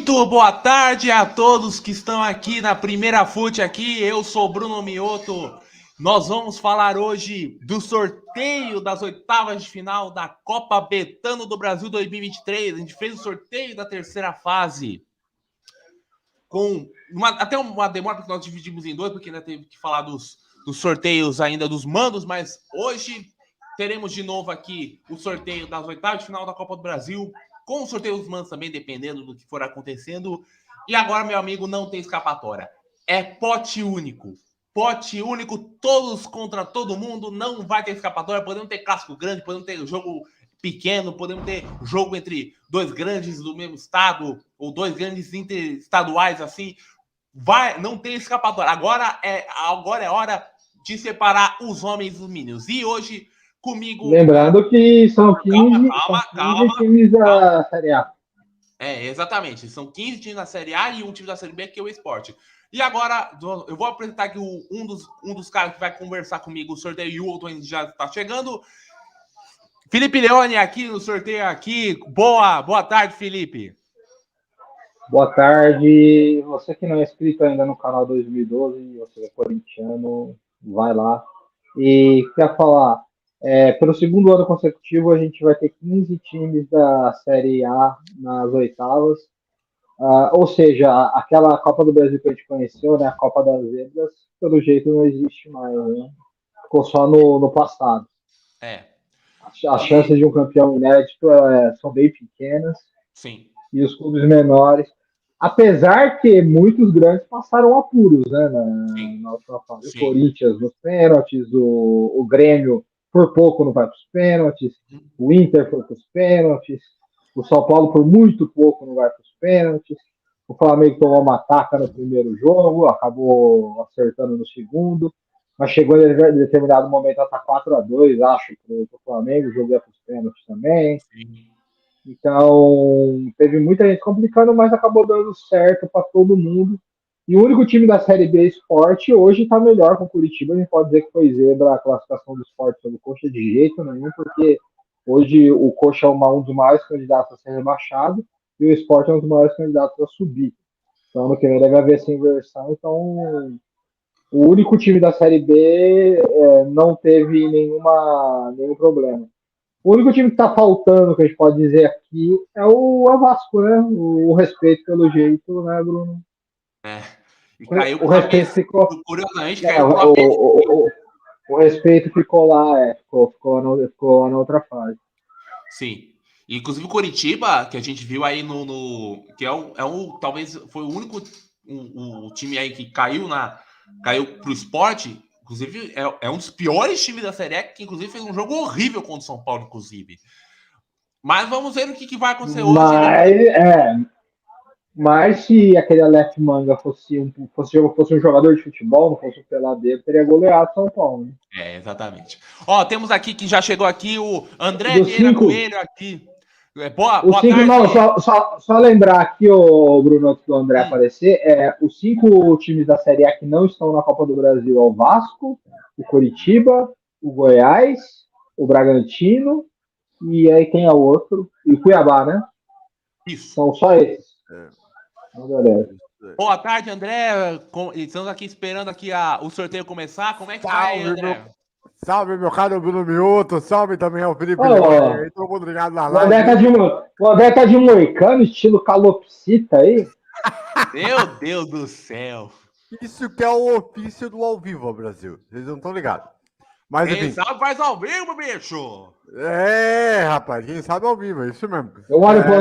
Muito boa tarde a todos que estão aqui na Primeira Fute aqui. Eu sou Bruno Mioto. Nós vamos falar hoje do sorteio das oitavas de final da Copa Betano do Brasil 2023. A gente fez o sorteio da terceira fase com até uma demora, porque nós dividimos em dois, porque ainda teve que falar dos sorteios ainda dos mandos, mas hoje teremos de novo aqui o sorteio das oitavas de final da Copa do Brasil, com o sorteio dos mandos também, dependendo do que for acontecendo. E agora, meu amigo, não tem escapatória. É pote único. Pote único, todos contra todo mundo, não vai ter escapatória. Podemos ter clássico grande, podemos ter jogo pequeno, podemos ter jogo entre dois grandes do mesmo estado, ou dois grandes interestaduais, assim. Não tem escapatória. Agora é hora de separar os homens dos meninos. E hoje, comigo... Lembrando que são 15 times da Série A. É, exatamente. São 15 times da Série A e um time da Série B, que é o Sport. E agora, eu vou apresentar aqui um dos caras que vai conversar comigo. O sorteio e o outro já está chegando. Felipe Leone aqui no sorteio aqui. Boa tarde, Felipe. Boa tarde. Você que não é inscrito ainda no canal 2012, você é corintiano, vai lá. E quer falar, pelo segundo ano consecutivo, a gente vai ter 15 times da Série A nas oitavas. Ou seja, aquela Copa do Brasil que a gente conheceu, né, a Copa das Zebras, pelo jeito não existe mais, né? Ficou só no passado. As chances de um campeão inédito são bem pequenas. Sim. E os clubes menores, apesar que muitos grandes passaram apuros, né, na última fase. O Corinthians nos pênaltis, o Grêmio por pouco não vai para os pênaltis, o Inter foi para os pênaltis, o São Paulo por muito pouco não vai para os pênaltis, o Flamengo tomou uma taca no primeiro jogo, acabou acertando no segundo, mas chegou em determinado momento a estar 4-2, acho, para o Flamengo, o jogo ia para os pênaltis também. Sim. Então, teve muita gente complicando, mas acabou dando certo para todo mundo. E o único time da Série B Sport hoje está melhor com o Curitiba. A gente pode dizer que foi zebra a classificação do Sport sobre o Coxa de jeito nenhum, porque hoje o Coxa é um dos maiores candidatos a ser rebaixado e o Sport é um dos maiores candidatos a subir. Então, no que vem deve haver essa inversão. Então, o único time da Série B não teve nenhum problema. O único time que tá faltando, que a gente pode dizer aqui, é o Vasco, né? O respeito pelo jeito, né, Bruno? E caiu o respeito ficou. Curiosamente, caiu o respeito ficou lá, ficou na outra fase. Sim. Inclusive o Coritiba, que a gente viu aí que talvez foi o único o time aí que caiu pro Sport. Inclusive, é um dos piores times da Série A, que inclusive fez um jogo horrível contra o São Paulo, inclusive. Mas vamos ver o que vai acontecer hoje. Mas se aquele Aleph Manga fosse um jogador de futebol, não fosse um peladeiro, teria goleado São Paulo. Né? Exatamente. Ó, temos aqui, que já chegou aqui, o André Vieira Coelho aqui. Boa tarde. Não, só lembrar aqui, Bruno, antes do André aparecer, os 5 times da Série A que não estão na Copa do Brasil é o Vasco, o Coritiba, o Goiás, o Bragantino, e aí quem é o outro? E o Cuiabá, né? Isso. São só esses. Boa tarde, André. Estamos aqui esperando aqui o sorteio começar. Como é que vai, André? Salve, meu caro Bruno Mioto. Salve também ao Felipe Leone. Todo mundo ligado na live. O André tá de moicano, estilo calopsita aí. Meu Deus do céu. Isso que é o ofício do ao vivo, Brasil. Vocês não estão ligados. Mas, quem sabe faz ao vivo, bicho. Rapaz. Quem sabe ao vivo, é isso mesmo. Eu olho pro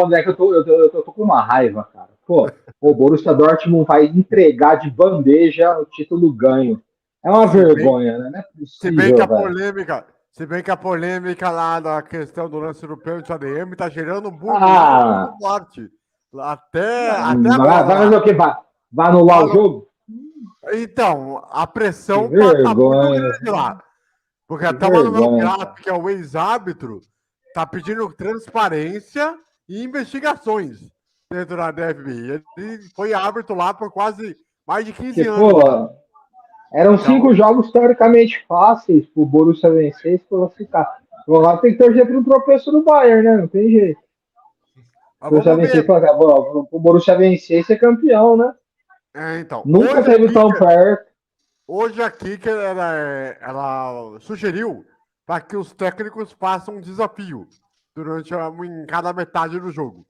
André que eu tô com uma raiva, cara. Pô, o Borussia Dortmund vai entregar de bandeja o título ganho. É uma vergonha, né? Não é possível, se bem que a polêmica lá da questão do lance do pênalti ADM tá gerando muito forte. Até agora. Vai fazer o quê? Vai anular o jogo? Então, a pressão tá muito grande lá. Porque até o Manuel Grato, que é o ex-árbitro, tá pedindo transparência e investigações dentro da DFB. Ele foi árbitro lá por quase mais de 15 anos. Pô, eram 5 jogos teoricamente fáceis pro Borussia vencer e se classificar. Agora tem que torcer para um tropeço do Bayern, né? Não tem jeito. O Borussia vencer, o Borussia vencer e ser campeão, né? Então. Nunca teve tão perto. Hoje aqui que ela sugeriu para que os técnicos façam um desafio em cada metade do jogo.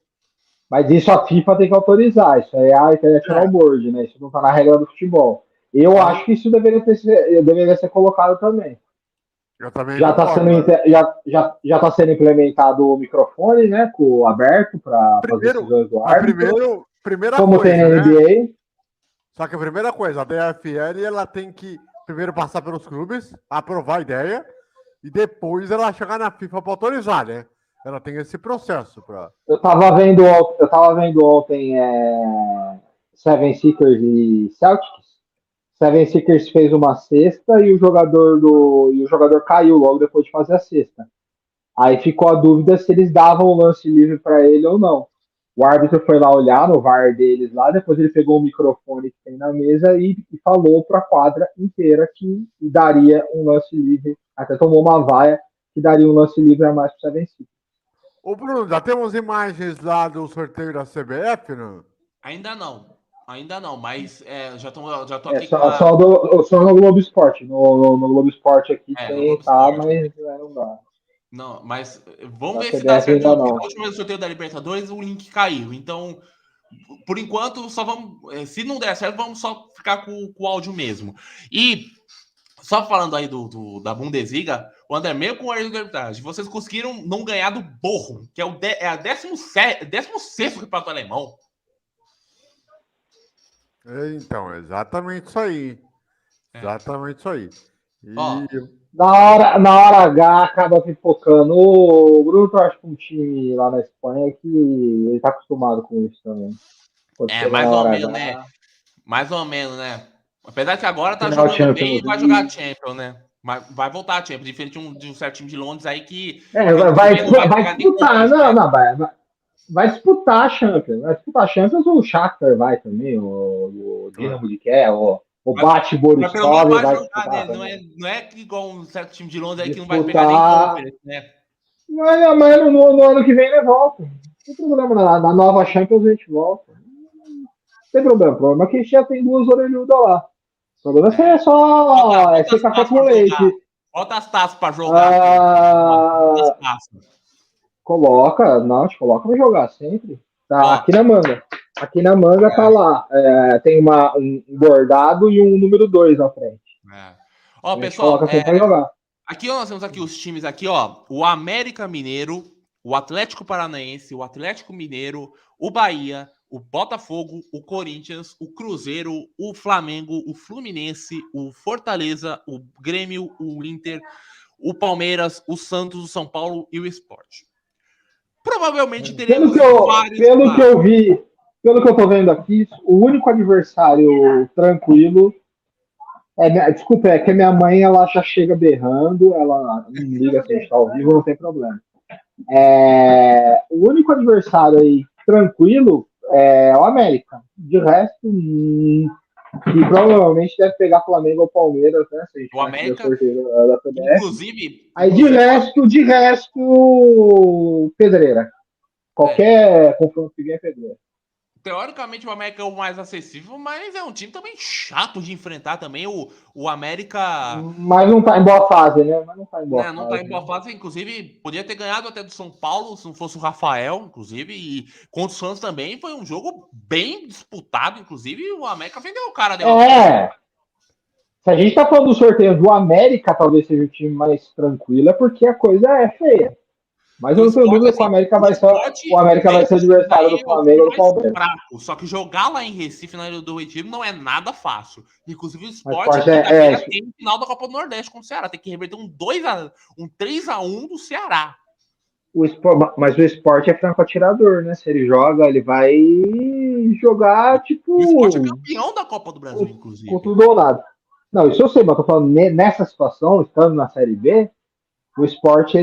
Mas isso a FIFA tem que autorizar. Isso aí é a International Board, né? Isso não tá na regra do futebol. Eu acho que isso deveria ser colocado também. Eu também já está sendo implementado o microfone, né? Com aberto para as decisões do árbitro. Primeira como coisa, tem na NBA. Né? Só que a primeira coisa, a DFL ela tem que primeiro passar pelos clubes, aprovar a ideia, e depois ela chegar na FIFA para autorizar, né? Ela tem esse processo para. Eu tava vendo ontem Seven Seekers e Celtics. Seven Seekers fez uma cesta e o jogador caiu logo depois de fazer a cesta. Aí ficou a dúvida se eles davam o lance livre para ele ou não. O árbitro foi lá olhar no VAR deles lá, depois ele pegou o microfone que tem na mesa e falou para a quadra inteira que daria um lance livre. Até tomou uma vaia que daria um lance livre a mais para o Seven Seekers. Ô Bruno, já temos imagens lá do sorteio da CBF, não? Ainda não, mas já tô aqui só no Globo Esporte. No Globo Esporte aqui tem, tá, mas não dá. Não, mas vamos ver se dá certo. Na última vez do sorteio da Libertadores, o link caiu. Então, por enquanto, só vamos. Se não der certo, vamos só ficar com o áudio mesmo. E só falando aí da Bundesliga, o André, meio com a arbitragem, vocês conseguiram não ganhar do Bochum, que é a 16º campeonato alemão. Então, exatamente isso aí. Exatamente isso aí. Na hora H acaba pipocando. O Bruno torce com um time lá na Espanha que ele tá acostumado com isso também. Mais ou menos, né? Mais ou menos, né? Apesar que agora tá jogando bem e vai jogar Champions, né? Vai voltar a Champions, diferente de um certo time de Londres aí que... vai disputar, vai disputar a Champions. Vai disputar a Champions ou o Shakhtar vai também, o Dinamo de Kiev, o Bate Borisov vai disputar. Né? Não é que igual um certo time de Londres aí que não vai pegar nem Conference, né? Mas no ano que vem ele volta. Não tem problema, na nova Champions a gente volta. Não tem problema. O problema é que a gente já tem 2 orelhudas lá. O problema é só ser café com leite. Bota as taças pra jogar. Coloca, a gente coloca pra jogar sempre. Tá aqui na manga. Aqui na manga tá lá. Tem um bordado e um número 2 na frente. Pessoal, pra jogar. Aqui nós temos aqui os times aqui, ó. O América Mineiro, o Atlético Paranaense, o Atlético Mineiro, o Bahia, o Botafogo, o Corinthians, o Cruzeiro, o Flamengo, o Fluminense, o Fortaleza, o Grêmio, o Inter, o Palmeiras, o Santos, o São Paulo e o Sport. Provavelmente teremos pelo que eu vi, pelo que eu tô vendo aqui, o único adversário tranquilo desculpa, é que a minha mãe ela já chega berrando, ela não liga se a gente tá ao vivo, não tem problema. O único adversário aí tranquilo é o América. De resto, que provavelmente deve pegar Flamengo ou Palmeiras, né? O América, da CBF. Inclusive. Aí de resto, pedreira. Qualquer confronto que vier é pedreira. Teoricamente o América é o mais acessível, mas é um time também chato de enfrentar também. O América. Mas não tá em boa fase, né? Não tá em boa fase. Inclusive, podia ter ganhado até do São Paulo, se não fosse o Rafael, inclusive. E contra o Santos também foi um jogo bem disputado, inclusive. E o América vendeu o cara. Se a gente tá falando do sorteio do América, talvez seja o time mais tranquilo, é porque a coisa é feia. Mas eu não tenho dúvida que o América vai ser o adversário do Flamengo ou do Palmeiras. Só que jogar lá em Recife, na Ilha do Retiro, não é nada fácil. Inclusive o Sport tem no final da Copa do Nordeste com o Ceará. Tem que reverter um 3-1 do Ceará. Mas o Sport é franco atirador, né? Se ele joga, ele vai jogar tipo... O Sport é campeão da Copa do Brasil, inclusive. Com tudo ou nada. Não, isso eu sei, mas eu tô falando nessa situação, estando na Série B, o Sport,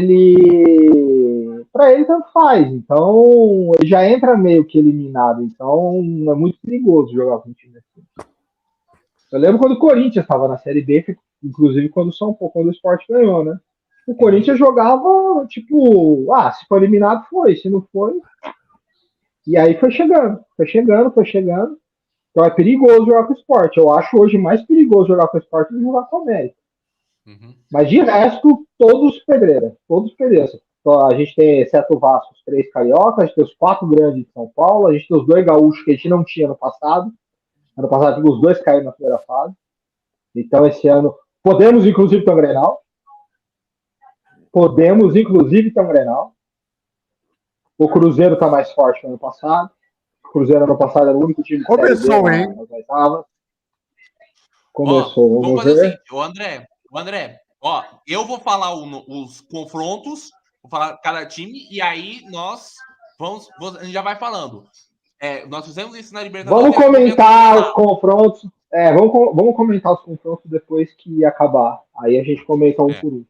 para ele tanto faz, então ele já entra meio que eliminado, então é muito perigoso jogar com um time assim. Eu lembro quando o Corinthians estava na Série B, inclusive quando o Sport ganhou, né? O Corinthians jogava tipo, se for eliminado foi, se não foi, E aí foi chegando. Então é perigoso jogar com o Sport. Eu acho hoje mais perigoso jogar com o Sport do que jogar com o América. Mas de resto, todos pedreiras. Então, a gente tem, exceto o Vasco, os 3 cariocas, a gente tem os 4 grandes de São Paulo, a gente tem os 2 gaúchos que a gente não tinha no passado. Ano passado, os 2 caíram na primeira fase. Então, esse ano, podemos inclusive ter um Grenal. O Cruzeiro está mais forte que o ano passado. O Cruzeiro ano passado era o único time que começou, hein? Começou, vamos fazer assim, o André, ó, eu vou falar os confrontos, vou falar cada time, e aí a gente já vai falando. Nós fizemos isso na Libertadores. Vamos comentar os confrontos. Vamos comentar os confrontos depois que acabar. Aí a gente comenta um por um.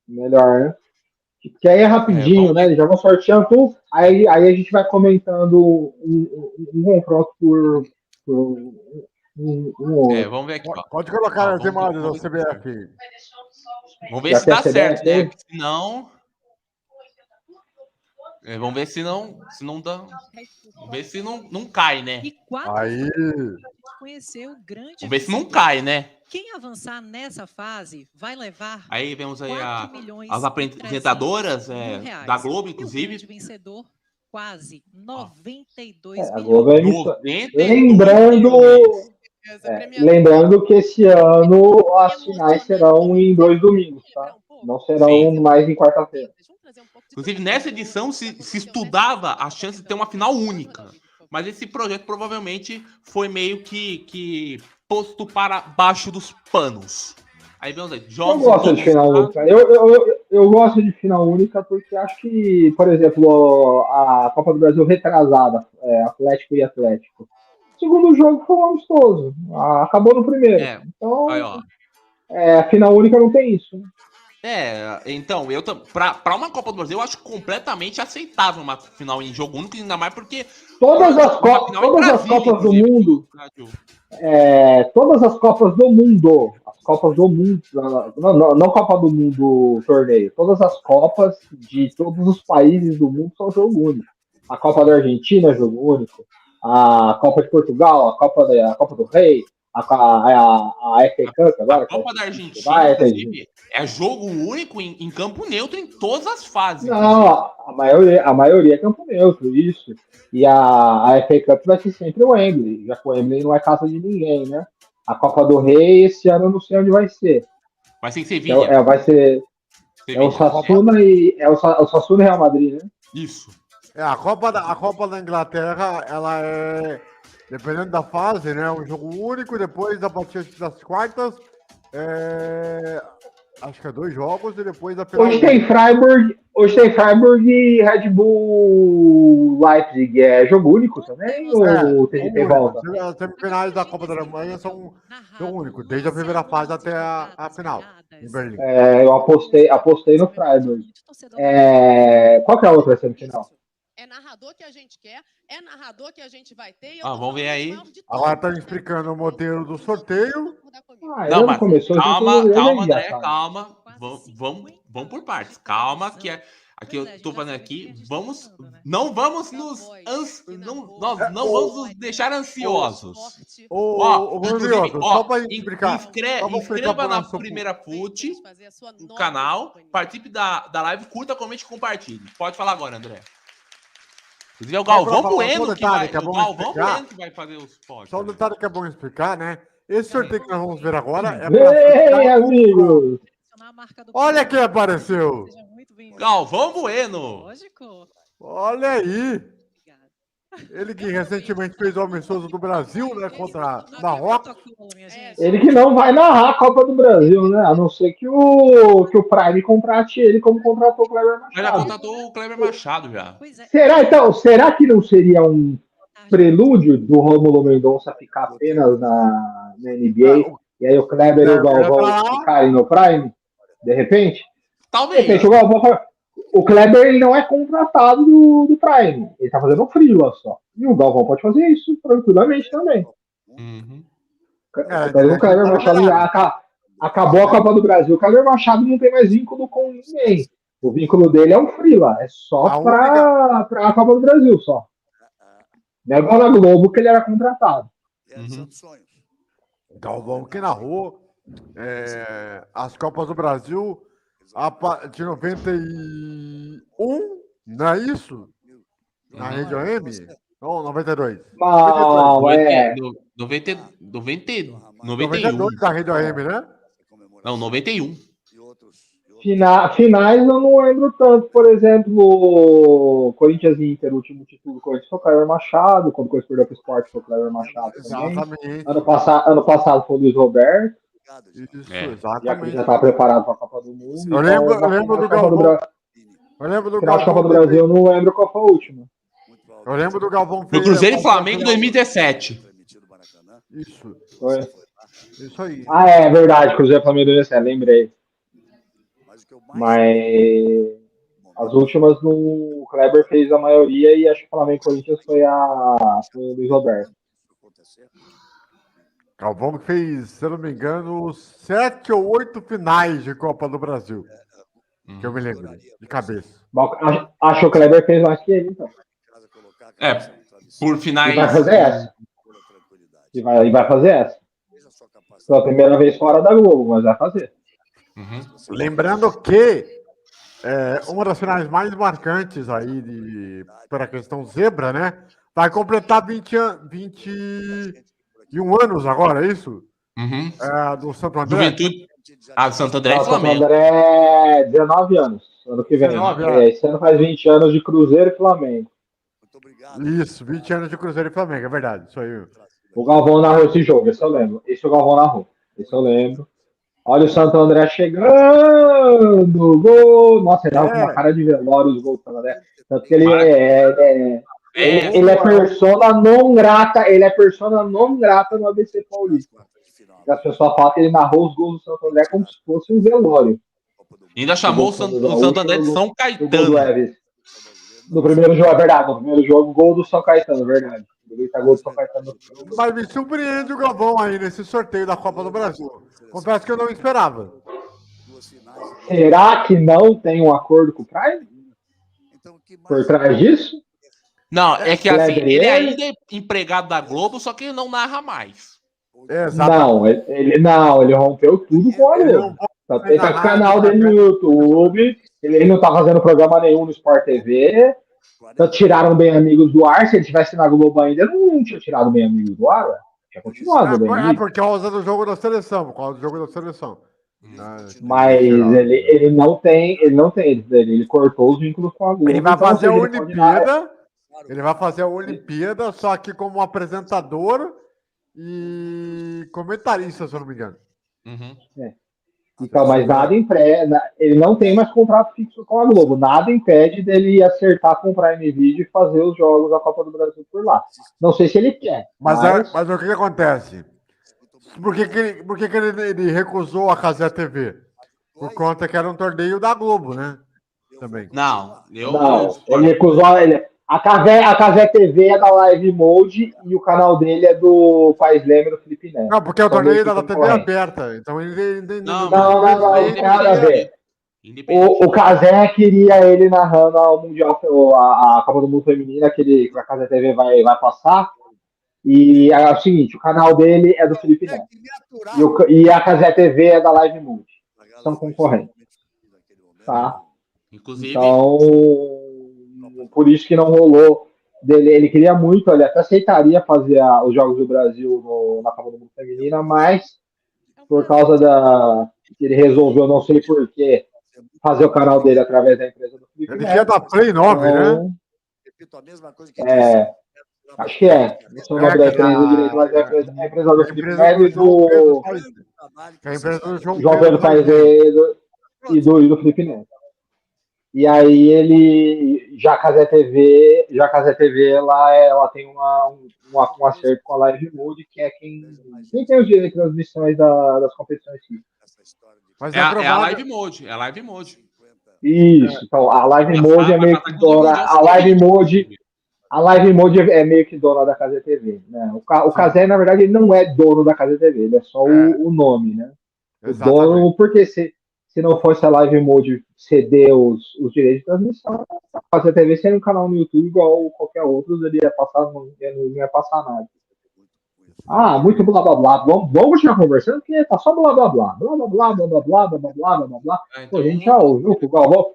Melhor, né? Porque aí é rapidinho, né? Já vão sorteando tudo. Aí a gente vai comentando um confronto por um outro. Vamos ver aqui. Ó. Pode colocar as imagens da CBF. Vamos ver se dá certo, né? Se não. Vamos ver se não dá. Vamos ver se não cai, né? Aí. Vamos ver se não cai, né? Quem avançar nessa fase vai levar. Aí vemos aí as apresentadoras da Globo, inclusive. O vencedor, quase 92 milhões. Lembrando que esse ano as finais serão em 2 domingos, tá? Não serão mais em quarta-feira. Inclusive, nessa edição se estudava a chance de ter uma final única. Mas esse projeto provavelmente foi meio que posto para baixo dos panos. Aí vamos aí, jogos. Eu gosto de final única. Eu gosto de final única porque acho que, por exemplo, a Copa do Brasil retrasada, Atlético e Atlético. O segundo jogo foi um amistoso. Acabou no primeiro. Então, aí, ó. A final única não tem isso. Então, pra uma Copa do Brasil, eu acho completamente aceitável uma final em jogo único, ainda mais porque todas as Copas do mundo, não Copa do Mundo torneio, todas as Copas de todos os países do mundo são jogo único. A Copa da Argentina é jogo único, a Copa de Portugal, a Copa do Rei, a FA Cup agora. A Copa da Argentina, inclusive, é jogo único em campo neutro em todas as fases. Não, a maioria é campo neutro, isso. E a FA Cup vai ser sempre o Wembley, já que o Wembley não é casa de ninguém, né? A Copa do Rei, esse ano eu não sei onde vai ser. Vai ser em Sevilha. Vai ser. Sevilha. O Sassuna e Real Madrid, né? Isso. A Copa da Inglaterra, ela é. Dependendo da fase, né? Um jogo único, depois a partir das quartas. Acho que é 2 jogos e depois a final. Hoje tem Freiburg e Red Bull Leipzig. É jogo único também? Ou tem volta? As semifinais da Copa da Alemanha são jogo único, desde a primeira fase até a final, em Berlim. Eu apostei no Freiburg. Qual que é a outra semifinal? É narrador que a gente quer, é narrador que a gente vai ter. Vamos ver aí. Agora tá explicando o modelo do sorteio. Não, mas começou, calma, André, calma. Vamos por partes. Calma, que aqui eu tô falando aqui. Não vamos nos deixar ansiosos. Só para explicar. Inscreva na Primeira Fute, no canal, participe da live, curta, comente e compartilhe. Pode falar agora, André. Inclusive é o Galvão Bueno que vai fazer os posts. Só um detalhe que é bom explicar, né? Esse sorteio que nós vamos ver agora é para... Ei, amigos! Olha quem apareceu! Galvão Bueno! Olha aí! Ele que recentemente fez o amistoso do Brasil, né? Contra Marrocos. Ele que não vai narrar a Copa do Brasil, né? A não ser que o Prime contrate ele como contratou o Kleber Machado. Ele já contratou o Kleber Machado já. Será que não seria um prelúdio do Rômulo Mendonça ficar apenas na NBA e aí o Kleber e o Galvão ficarem no Prime? De repente? Talvez. De repente, o Kleber ele não é contratado do Prime. Ele tá fazendo freela só. E o Galvão pode fazer isso tranquilamente também. O Kleber Machado acabou a Copa do Brasil. O Kleber Machado não tem mais vínculo com ninguém. O vínculo dele é um freela. É só pra Copa do Brasil só. Não é igual na Globo que ele era contratado. Galvão que narrou as Copas do Brasil de 91, não é isso? Na Rede OM? Não, 92. Não, 91. 92 da Rede OM, né? Não, 91. Finais eu não lembro tanto. Por exemplo, Corinthians e Inter, o último título do Corinthians foi o Cleber Machado. Quando o Corinthians perdeu para o Sport foi o Cleber Machado também. Exatamente. Ano passado foi o Luiz Roberto. Isso, Já que exatamente. já estava preparado para a Copa do Mundo. Eu lembro do Galvão. Eu lembro do Galvão. Copa do Brasil, eu não lembro qual foi a última. Eu lembro do Galvão. No Cruzeiro e Flamengo em 2017. Isso. Foi. Isso aí. Ah, é verdade, Cruzeiro e Flamengo 2017, lembrei. Mas as últimas o Kleber fez a maioria e acho que o Flamengo e Corinthians foi o Luiz Roberto. Galvão que fez, se eu não me engano, 7 ou 8 finais de Copa do Brasil. Que eu me lembro, de cabeça. Acho que o Kleber fez mais que ele, então. Por finais. E vai fazer essa. E vai fazer essa. Pela primeira vez fora da Globo, mas vai fazer. Lembrando que uma das finais mais marcantes aí para a questão zebra, né? Vai completar 21 anos agora, é isso? Do Santo André. Juventude. Do Santo André e Flamengo. Santo André 19 anos, ano que vem. Esse ano faz 20 anos de Cruzeiro e Flamengo. Isso, 20 anos de Cruzeiro e Flamengo, é verdade, isso aí. O Galvão narrou esse jogo, esse eu lembro. Esse o Galvão narrou, esse eu lembro. Olha o Santo André chegando, gol! Nossa, ele dava com uma cara de velório os gols do Santo André. Tanto que ele é persona não grata, no ABC Paulista. E as pessoas falam que ele narrou os gols do Santo André como se fosse um velório. Ainda chamou o Santo André de São Caetano. No primeiro jogo, é verdade. No primeiro jogo, gol do São Caetano, verdade. Gol do São Caetano. Mas me surpreende o Galvão aí nesse sorteio da Copa do Brasil. Confesso que eu não esperava. Será que não tem um acordo com o Prime? Por trás disso? Não, é que assim, ele ainda é empregado da Globo, só que ele não narra mais. Não, ele rompeu tudo com a Globo. Ele tá com o canal dele no YouTube, ele não tá fazendo programa nenhum no Sport TV. Então tiraram Bem Amigos do ar. Se ele tivesse na Globo ainda, não tinha tirado Bem Amigos do ar, ué. Tinha continuado Bem Amigos. Por causa do jogo da seleção, Mas ele não tem, ele cortou os vínculos com a Globo. Ele vai fazer a Olimpíada. Ele vai fazer a Olimpíada, só que como apresentador e comentarista, se eu não me engano. Então, mas nada impede, ele não tem mais contrato fixo com a Globo, nada impede dele acertar com o Prime Video e fazer os jogos da Copa do Brasil por lá. Não sei se ele quer. Mas o que acontece? Por que ele recusou a Cazé TV? Por conta que era um torneio da Globo, né? Também. Ele recusou. A Cazé TV é da Live Mode e o canal dele é do País Leme do Felipe Neto. Não, porque o torneio da TV é aberta. Então ele não tem nada a ver. O Cazé queria ele narrando o Mundial, a Copa do Mundo Feminina, que a Cazé TV vai passar. E é o seguinte, o canal dele é do Felipe Neto. E a Cazé TV é da Live Mode. São concorrentes. Tá? Inclusive. Então, por isso que não rolou dele. Ele queria muito, ele até aceitaria fazer os Jogos do Brasil na Copa do Mundo Feminina, mas por causa que ele resolveu, não sei porquê, fazer o canal dele através da empresa do Felipe Neto. Ele quer da Play 9, então, né? Acho que é. Não sei o nome da empresa direito, mas é a empresa do Felipe Neto e do João Pedro Paizê e do Felipe Neto. E aí ele, já a Cazé TV, ela tem um acerto com a Live Mode, que é quem tem os direitos de transmissões das competições físicas. Mas é a Live Mode, é a Live Mode. Isso, então a Live Mode é meio que dona, a Live Mode é meio que dona da Cazé TV, né? O Cazé, na verdade, ele não é dono da Cazé TV, ele é só o nome, né? O dono, porque se não fosse a Live Mode ceder os direitos de transmissão, fazer TV seria um canal no YouTube igual qualquer outro, ele ia passar, não ia passar nada. Muito blá blá blá. Vamos continuar conversando, porque tá só blá blá blá. Blá blá blá, blá blá blá, blá blá blá, blá blá. Pô, a gente já ouviu o Galvão.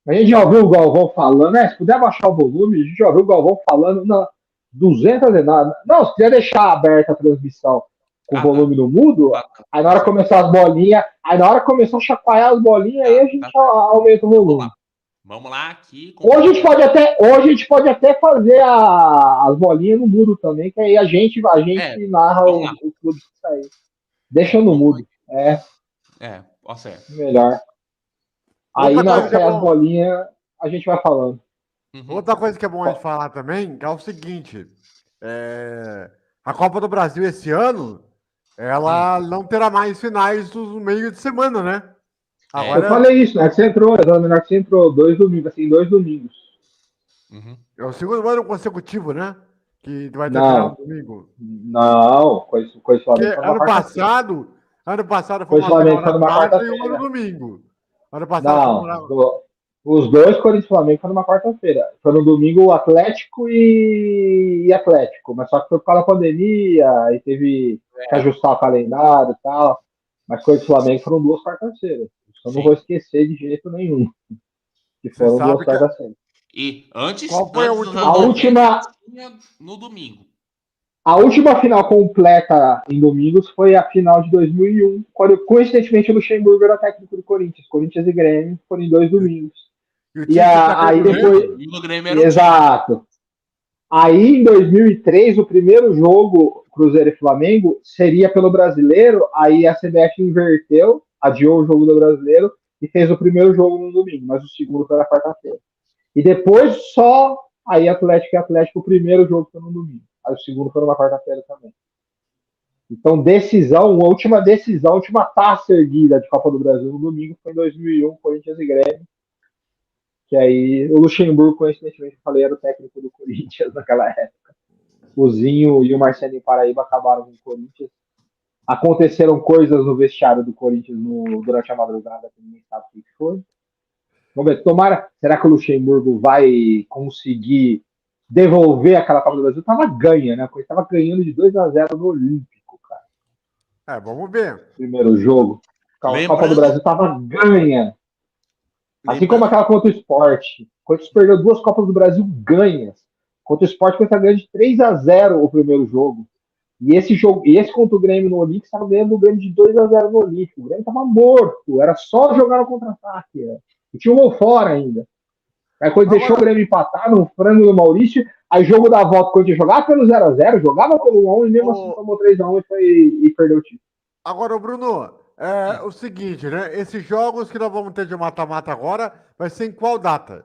A gente já ouviu o Galvão falando, né? Se puder baixar o volume, a gente já ouviu o Galvão falando 200 e nada. Não, se quiser deixar aberta a transmissão com o volume no mudo, aí na hora que começar as bolinhas, aí na hora que começar a chacoalhar as bolinhas, aí a gente aumenta o volume. Vamos lá aqui. Hoje a gente pode até fazer as bolinhas no mudo também, que aí a gente narra o clube que sair. Deixa no mudo. Pode ser. Melhor. Aí na hora que sair as bolinhas, a gente vai falando. Outra coisa que é bom a gente falar também é o seguinte: a Copa do Brasil esse ano, ela não terá mais finais no meio de semana, né? Agora, eu falei isso, né? Que você entrou 2 domingos, assim, 2 domingos. É o segundo ano consecutivo, né? Que vai ter final no domingo. Não, coisa ano passado foi uma quarta e uma no domingo. Ano passado os dois Corinthians e Flamengo foram numa quarta-feira. Foi no domingo o Atlético e Atlético, mas só que foi por causa da pandemia, aí teve que ajustar o calendário e tal. Mas Corinthians e Flamengo foram 2 quartas-feiras. Eu não vou esquecer de jeito nenhum. Que foram 2 quartas-feiras. E antes, qual foi a última no domingo. A última final completa em domingos foi a final de 2001, quando coincidentemente o Luxemburgo era técnico do Corinthians. Corinthians e Grêmio foram em 2 domingos. Aí depois. E o Grêmio era exato. Aí em 2003, o primeiro jogo, Cruzeiro e Flamengo, seria pelo Brasileiro. Aí a CBF inverteu, adiou o jogo do Brasileiro e fez o primeiro jogo no domingo, mas o segundo foi na quarta-feira. E depois só aí Atlético e Atlético, o primeiro jogo foi no domingo. Aí o segundo foi numa quarta-feira também. Então, a última taça erguida de Copa do Brasil no domingo foi em 2001, Corinthians e Grêmio. Que aí o Luxemburgo, coincidentemente, eu falei, era o técnico do Corinthians naquela época. O Zinho e o Marcelinho Paraíba acabaram com o Corinthians. Aconteceram coisas no vestiário do Corinthians durante a madrugada, que ninguém sabe o que foi. Vamos ver, será que o Luxemburgo vai conseguir devolver aquela Copa do Brasil? Tava ganha, né? Ele tava ganhando de 2-0 no Olímpico, cara. Vamos ver. Primeiro jogo. A Copa do Brasil tava ganha. Assim como aquela contra o Sport. O Corinthians perdeu 2 Copas do Brasil ganhas. Contra o Sport foi ganhando de 3-0 o primeiro jogo. E esse contra o Grêmio no Olímpico estava ganhando o Grêmio de 2-0 no Olímpico. O Grêmio estava morto. Era só jogar no contra-ataque. E tinha um gol fora ainda. Aí quando deixou o Grêmio empatar no frango do Maurício, aí jogo da volta, quando ele jogava pelo 0-0, jogava pelo 1-1 e mesmo assim tomou 3-1 e perdeu o time. Agora, Bruno, o seguinte, né? Esses jogos que nós vamos ter de mata-mata agora, vai ser em qual data?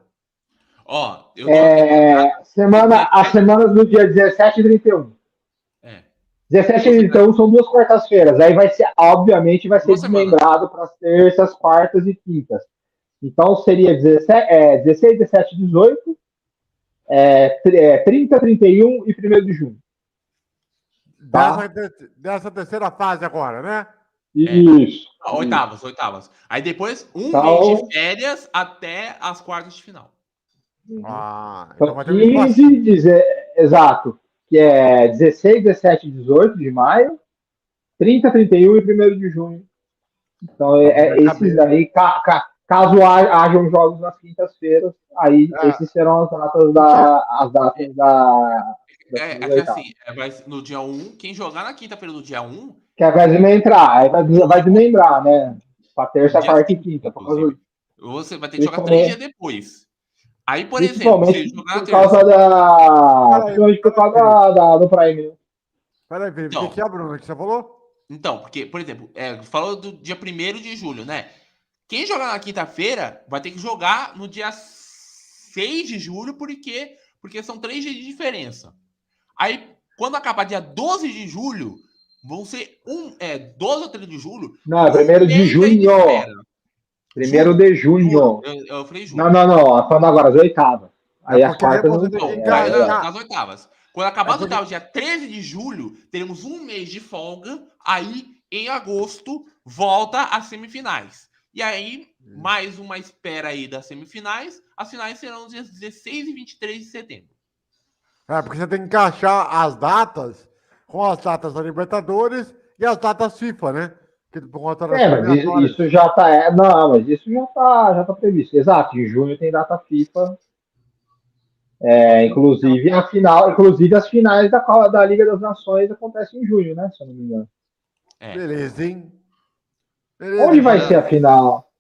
A semana do dia 17 e 31. 17 e 31 são 2 quartas-feiras. Aí vai ser, obviamente, desmembrado para as terças, quartas e quintas. Então seria 16, 17, 18, 30, 31 e 1º de junho. Tá? Dessa terceira fase agora, né? Isso. Oitavas. Aí depois mês de férias até as quartas de final. Então vai ter 15, exato. Que é 16, 17 e 18 de maio, 30, 31 e 1º de junho. Então esses aí, caso hajam jogos nas quintas-feiras, aí esses serão as datas da no dia 1, quem jogar na quinta-feira do dia 1... Que vai desmembrar, aí vai desmembrar, né? Pra terça, quarta e quinta. Você vai ter que jogar 3 dias depois. Aí, por exemplo, você jogar por causa do Prime. Peraí, Felipe, o que é, Bruno, que você falou? Então, porque, por exemplo, falou do dia 1º de julho, né? Quem jogar na quinta-feira vai ter que jogar no dia 6 de julho, porque são 3 dias de diferença. Aí, quando acabar dia 12 de julho, vão ser 12 ou 13 de julho. Não, 1º de junho. 1º de junho. Eu falei junho. Não. Falando agora, as oitavas. Aí as quartas não tem. Nas oitavas. Quando acabar as oitavas, dia 13 de julho, teremos um mês de folga. Aí, em agosto, volta às semifinais. E aí, mais uma espera aí das semifinais. As finais serão nos dias 16 e 23 de setembro. Porque você tem que encaixar as datas com as datas da Libertadores e as datas FIFA, né? Que por conta das mas isso já tá. Não, mas isso já tá previsto. Exato, em junho tem data FIFA. Inclusive as finais da Liga das Nações acontecem em junho, né? Se eu não me engano. Beleza, hein? Beleza, Onde vai ser a final?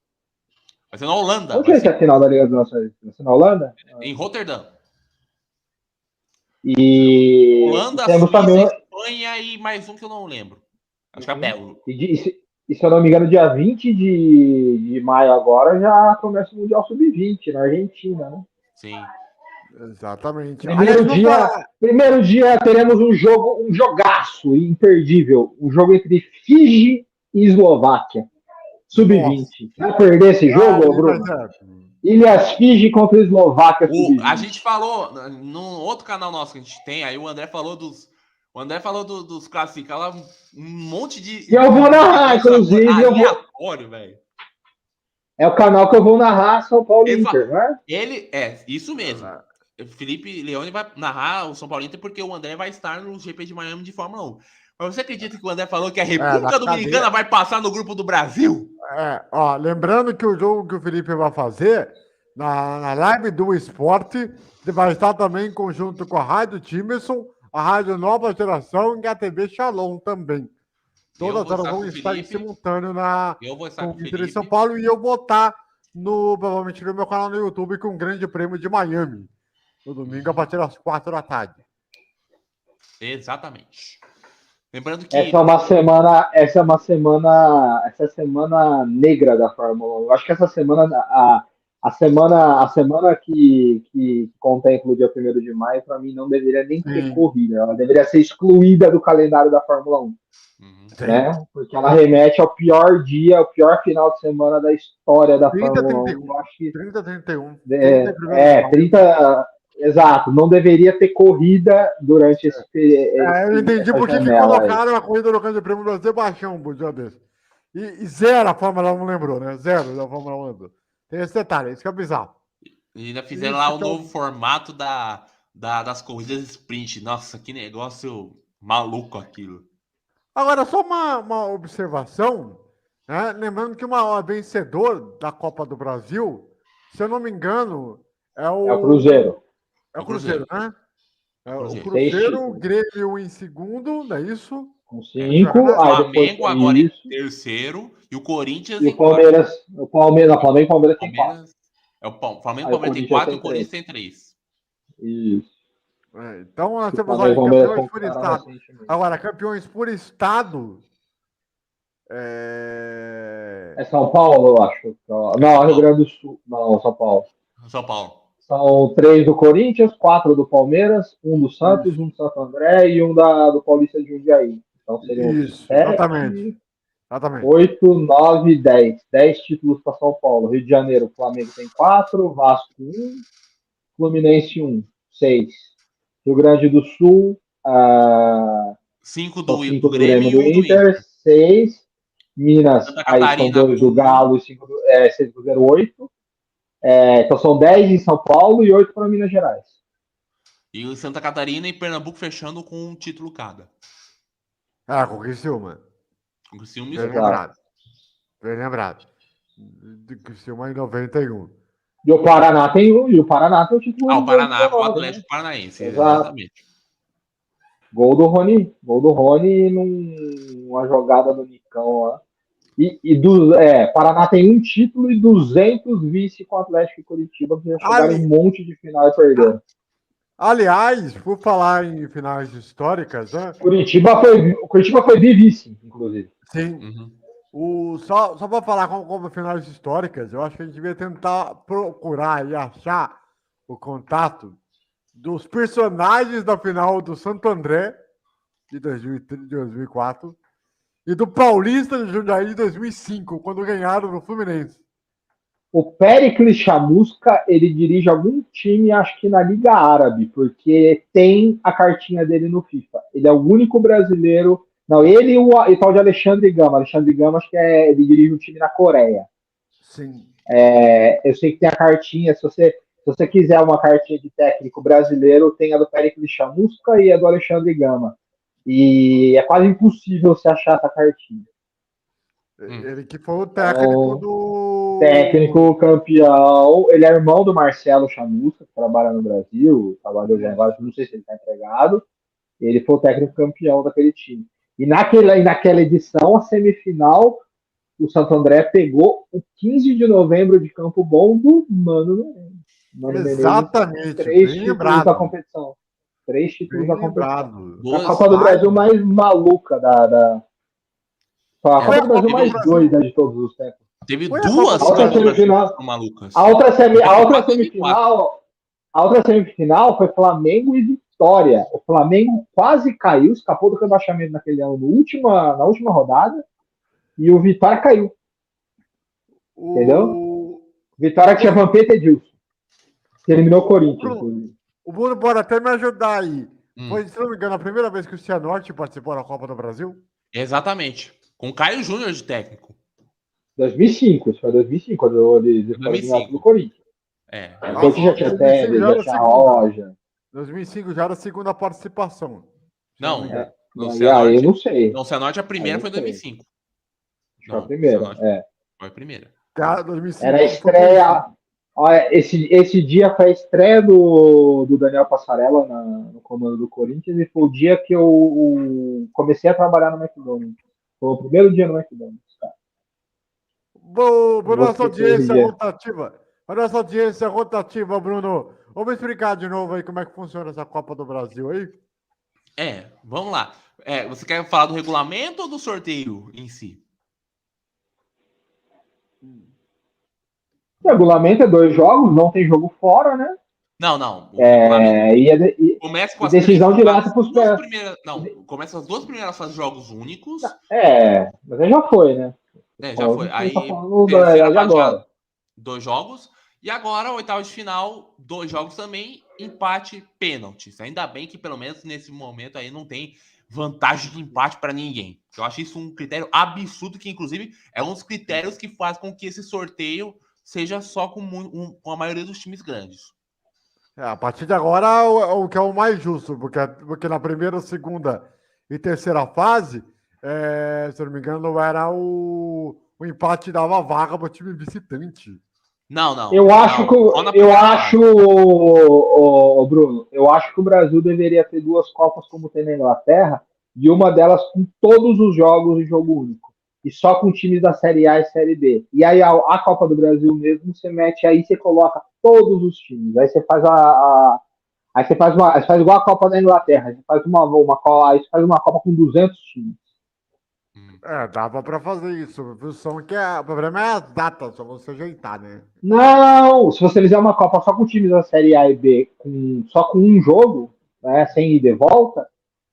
Vai ser na Holanda. Onde vai ser a final da Liga das Nações? Vai ser na Holanda? Em Roterdã. E Holanda, temos Suíça, também... Espanha e mais um que eu não lembro. Acho que é Bélgica. E se eu não me engano, dia 20 de maio agora já começa o Mundial Sub-20 na Argentina, né? Sim. Exatamente. Primeiro dia teremos um jogaço imperdível. Um jogo entre Fiji e Eslováquia. Sub-20. Vai perder esse jogo, Bruno? Ilhas Fiji contra Eslováquia. A gente falou no outro canal nosso que a gente tem, aí o André falou dos classificados, um monte de. E eu vou narrar, inclusive. Aleatório, velho. É o canal que eu vou narrar São Paulo Inter, né? Isso mesmo. Felipe Leone vai narrar o São Paulo Inter porque o André vai estar no GP de Miami de Fórmula 1. Mas você acredita que o André falou que a República Dominicana vai passar no grupo do Brasil? Lembrando que o jogo que o Felipe vai fazer na live do esporte vai estar também em conjunto com a Rádio Timerson, a Rádio Nova Geração e a TV Shalom também. Todas elas vão estar em simultâneo com o Inter de São Paulo e eu vou estar provavelmente no meu canal no YouTube com o Grande Prêmio de Miami. No domingo, a partir das 4 da tarde. Exatamente. Lembrando que. Essa é uma semana negra da Fórmula 1. Eu acho que essa semana, a semana que contempla o dia 1º de maio, para mim, não deveria nem ter corrida. Ela deveria ser excluída do calendário da Fórmula 1. Né? Porque ela remete ao pior dia, ao pior final de semana da história da Fórmula 1. Eu acho que 30-31. 30. Exato, não deveria ter corrida durante esse eu entendi porque que colocaram a corrida do Grande Prêmio do Azerbaijão um dia desse. E zero a Fórmula 1 lembrou, né? Zero da Fórmula 1 lembrou. Tem esse detalhe, isso que é bizarro. E ainda fizeram lá o novo formato das corridas sprint. Nossa, que negócio maluco aquilo. Agora, só uma observação, né? Lembrando que o vencedor da Copa do Brasil, se eu não me engano, é o Cruzeiro. É o Cruzeiro, né? O Cruzeiro, o Grêmio em segundo, não é isso? Com 5. O Flamengo agora em terceiro e o Corinthians em Palmeiras. O Flamengo e o Palmeiras tem 4. O Flamengo e o Palmeiras tem 4 e o Corinthians tem 3. Isso. Então nós temos campeões por estado. Agora, campeões por estado. É São Paulo, eu acho. Não, Rio Grande do Sul. Não, São Paulo. São Paulo. São 3 do Corinthians, 4 do Palmeiras, 1 do Santos, 1 do Santo André e 1 do Paulista de Jundiaí. Então seriam 7, 8, 9, 10. 10 títulos para São Paulo. Rio de Janeiro, o Flamengo tem 4, Vasco 1, Fluminense 1, 6. Rio Grande do Sul, 5 do Grêmio do Inter, 6. Minas, aí são 2 do Galo e 6 do 08. Então são 10 em São Paulo e 8 para Minas Gerais. E o Santa Catarina e Pernambuco fechando com um título cada. Com o Criciúma. Com o Criciúma. Bem lembrado. Criciúma em 91. E o Paraná tem um. E o Paraná tem o título. O Paraná com o Atlético Paranaense. Exatamente. Gol do Rony numa jogada do Nicão lá. Paraná tem um título e 200 vice com o Atlético e Curitiba, que já chegaram em um monte de final e perderam. Aliás, por falar em finais históricas, né? O Curitiba foi vice, inclusive. Sim. Só para falar como finais históricas, eu acho que a gente devia tentar procurar e achar o contato dos personagens da final do Santo André de 2004 e do Paulista de Jundiaí de 2005, quando ganharam no Fluminense. O Péricles Chamusca, ele dirige algum time, acho que na Liga Árabe, porque tem a cartinha dele no FIFA. Ele é o único brasileiro... Não, ele e o tal de Alexandre Gama. Alexandre Gama, acho que ele dirige um time na Coreia. Sim. Eu sei que tem a cartinha, se você quiser uma cartinha de técnico brasileiro, tem a do Péricles Chamusca e a do Alexandre Gama. E é quase impossível você achar essa cartinha. Ele que foi o técnico do... Técnico campeão. Ele é irmão do Marcelo Chamusca, que trabalha no Brasil, trabalhou já agora, não sei se ele está empregado. Ele foi o técnico campeão daquele time. E naquela edição, a semifinal, o Santo André pegou o 15 de novembro de Campo Bom do Mano Menezes. Exatamente. 3 títulos da competição. 3 títulos da competição. A Copa do Brasil mais maluca a Copa do Brasil mais doida de todos os tempos. Teve duas malucas. A outra semifinal foi Flamengo e Vitória. O Flamengo quase caiu, escapou do rebaixamento naquele ano na última rodada, e o Vitória caiu. Entendeu? Vitória que tinha Vampeta e Edilson. Que eliminou o Corinthians. O Bruno pode até me ajudar aí. Foi, se não me engano, a primeira vez que o Cianorte participou da Copa do Brasil? Exatamente. Com o Caio Júnior de técnico. 2005, isso foi 2005, quando ele foi eliminado no Corinthians. Depois já tinha Tevez, já tinha Roja. 2005 já era a segunda participação. Não, eu não sei. Não, o Cianorte a primeira foi em 2005. Foi a primeira, Foi a primeira. 2005, era a estreia... Olha, esse dia foi a estreia do Daniel Passarella no comando do Corinthians e foi o dia que eu comecei a trabalhar no McDonald's. Foi o primeiro dia no McDonald's, cara. Para nossa audiência rotativa, Bruno, vamos explicar de novo aí como é que funciona essa Copa do Brasil aí? Vamos lá. Você quer falar do regulamento ou do sorteio em si? O regulamento é 2 jogos, não tem jogo fora, né? Não. Começa com a decisão direta para os primeiras. Não, começa as 2 primeiras fases de jogos únicos. Mas aí já foi, né? Já foi. Aí agora. 2 jogos. E agora, 8ª de final, 2 jogos também, empate, pênaltis. Ainda bem que pelo menos nesse momento aí não tem vantagem de empate para ninguém. Eu acho isso um critério absurdo, que inclusive é um dos critérios que faz com que esse sorteio seja só com a maioria dos times grandes. A partir de agora, o que é o mais justo, porque na primeira, segunda e terceira fase, se eu não me engano, era o empate dava vaga para o time visitante. Não. Bruno, eu acho que o Brasil deveria ter 2 Copas como tem na Inglaterra, e uma delas com todos os jogos em jogo único. E só com times da Série A e Série B. E aí a Copa do Brasil mesmo, você mete aí, você coloca todos os times. Aí você faz você faz igual a Copa da Inglaterra. Você faz uma Copa com 200 times. Dava pra fazer isso. O problema é as datas, só você ajeitar, né? Não! Se você fizer uma Copa só com times da Série A e B, só com um jogo, né, sem ida e volta,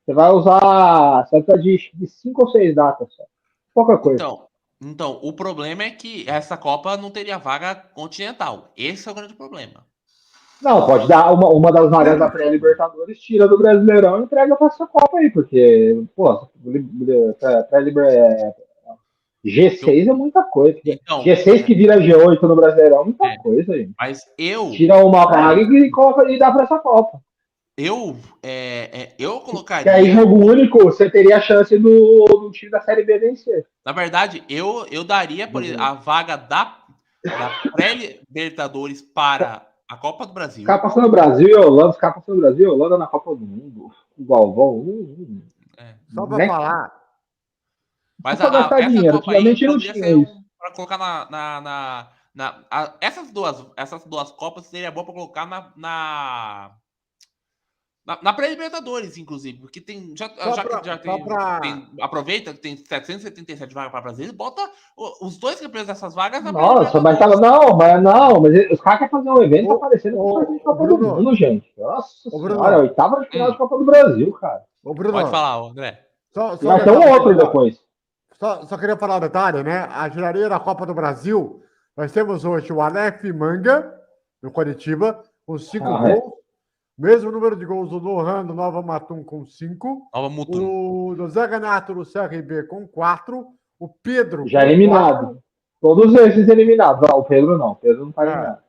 você vai usar cerca de 5 ou 6 datas só. Pouca coisa. Então, o problema é que essa Copa não teria vaga continental. Esse é o grande problema. Não, pode dar uma das vagas da pré-Libertadores, tira do Brasileirão e entrega para essa Copa aí, porque, G6 é muita coisa. Então, G6 que vira G8 no Brasileirão é muita coisa, aí. Mas tira uma vaga e dá para essa Copa. Eu colocaria... Que aí, jogo único, você teria a chance do time da Série B vencer. Na verdade, eu daria a vaga da pré-Libertadores para a Copa do Brasil. Os caras passando no Brasil e Holanda na Copa do Mundo. O Galvão. Só para falar. Mas essa Copa aí poderia ser para colocar essas duas Copas seria bom para colocar na pré-Libertadores, inclusive, porque tem aproveita que tem 777 vagas para Brasil e bota os 2 campeões dessas vagas na Nossa, mas os caras querem fazer um evento aparecendo com Copa do Mundo, gente. Nossa senhora, 8ª de final de Copa do Brasil, cara. Pode falar, André. Vai ter um outro depois. Só queria falar um detalhe, né? A artilharia da Copa do Brasil, nós temos hoje o Aleph Manga, do Coritiba, com 5 gols. Mesmo número de gols do Lohan, do Nova Mutum, com 5. O do Zé Renato, do CRB, com 4. O Pedro. Já eliminado. Todos esses eliminados. O Pedro não. O Pedro não tá eliminado.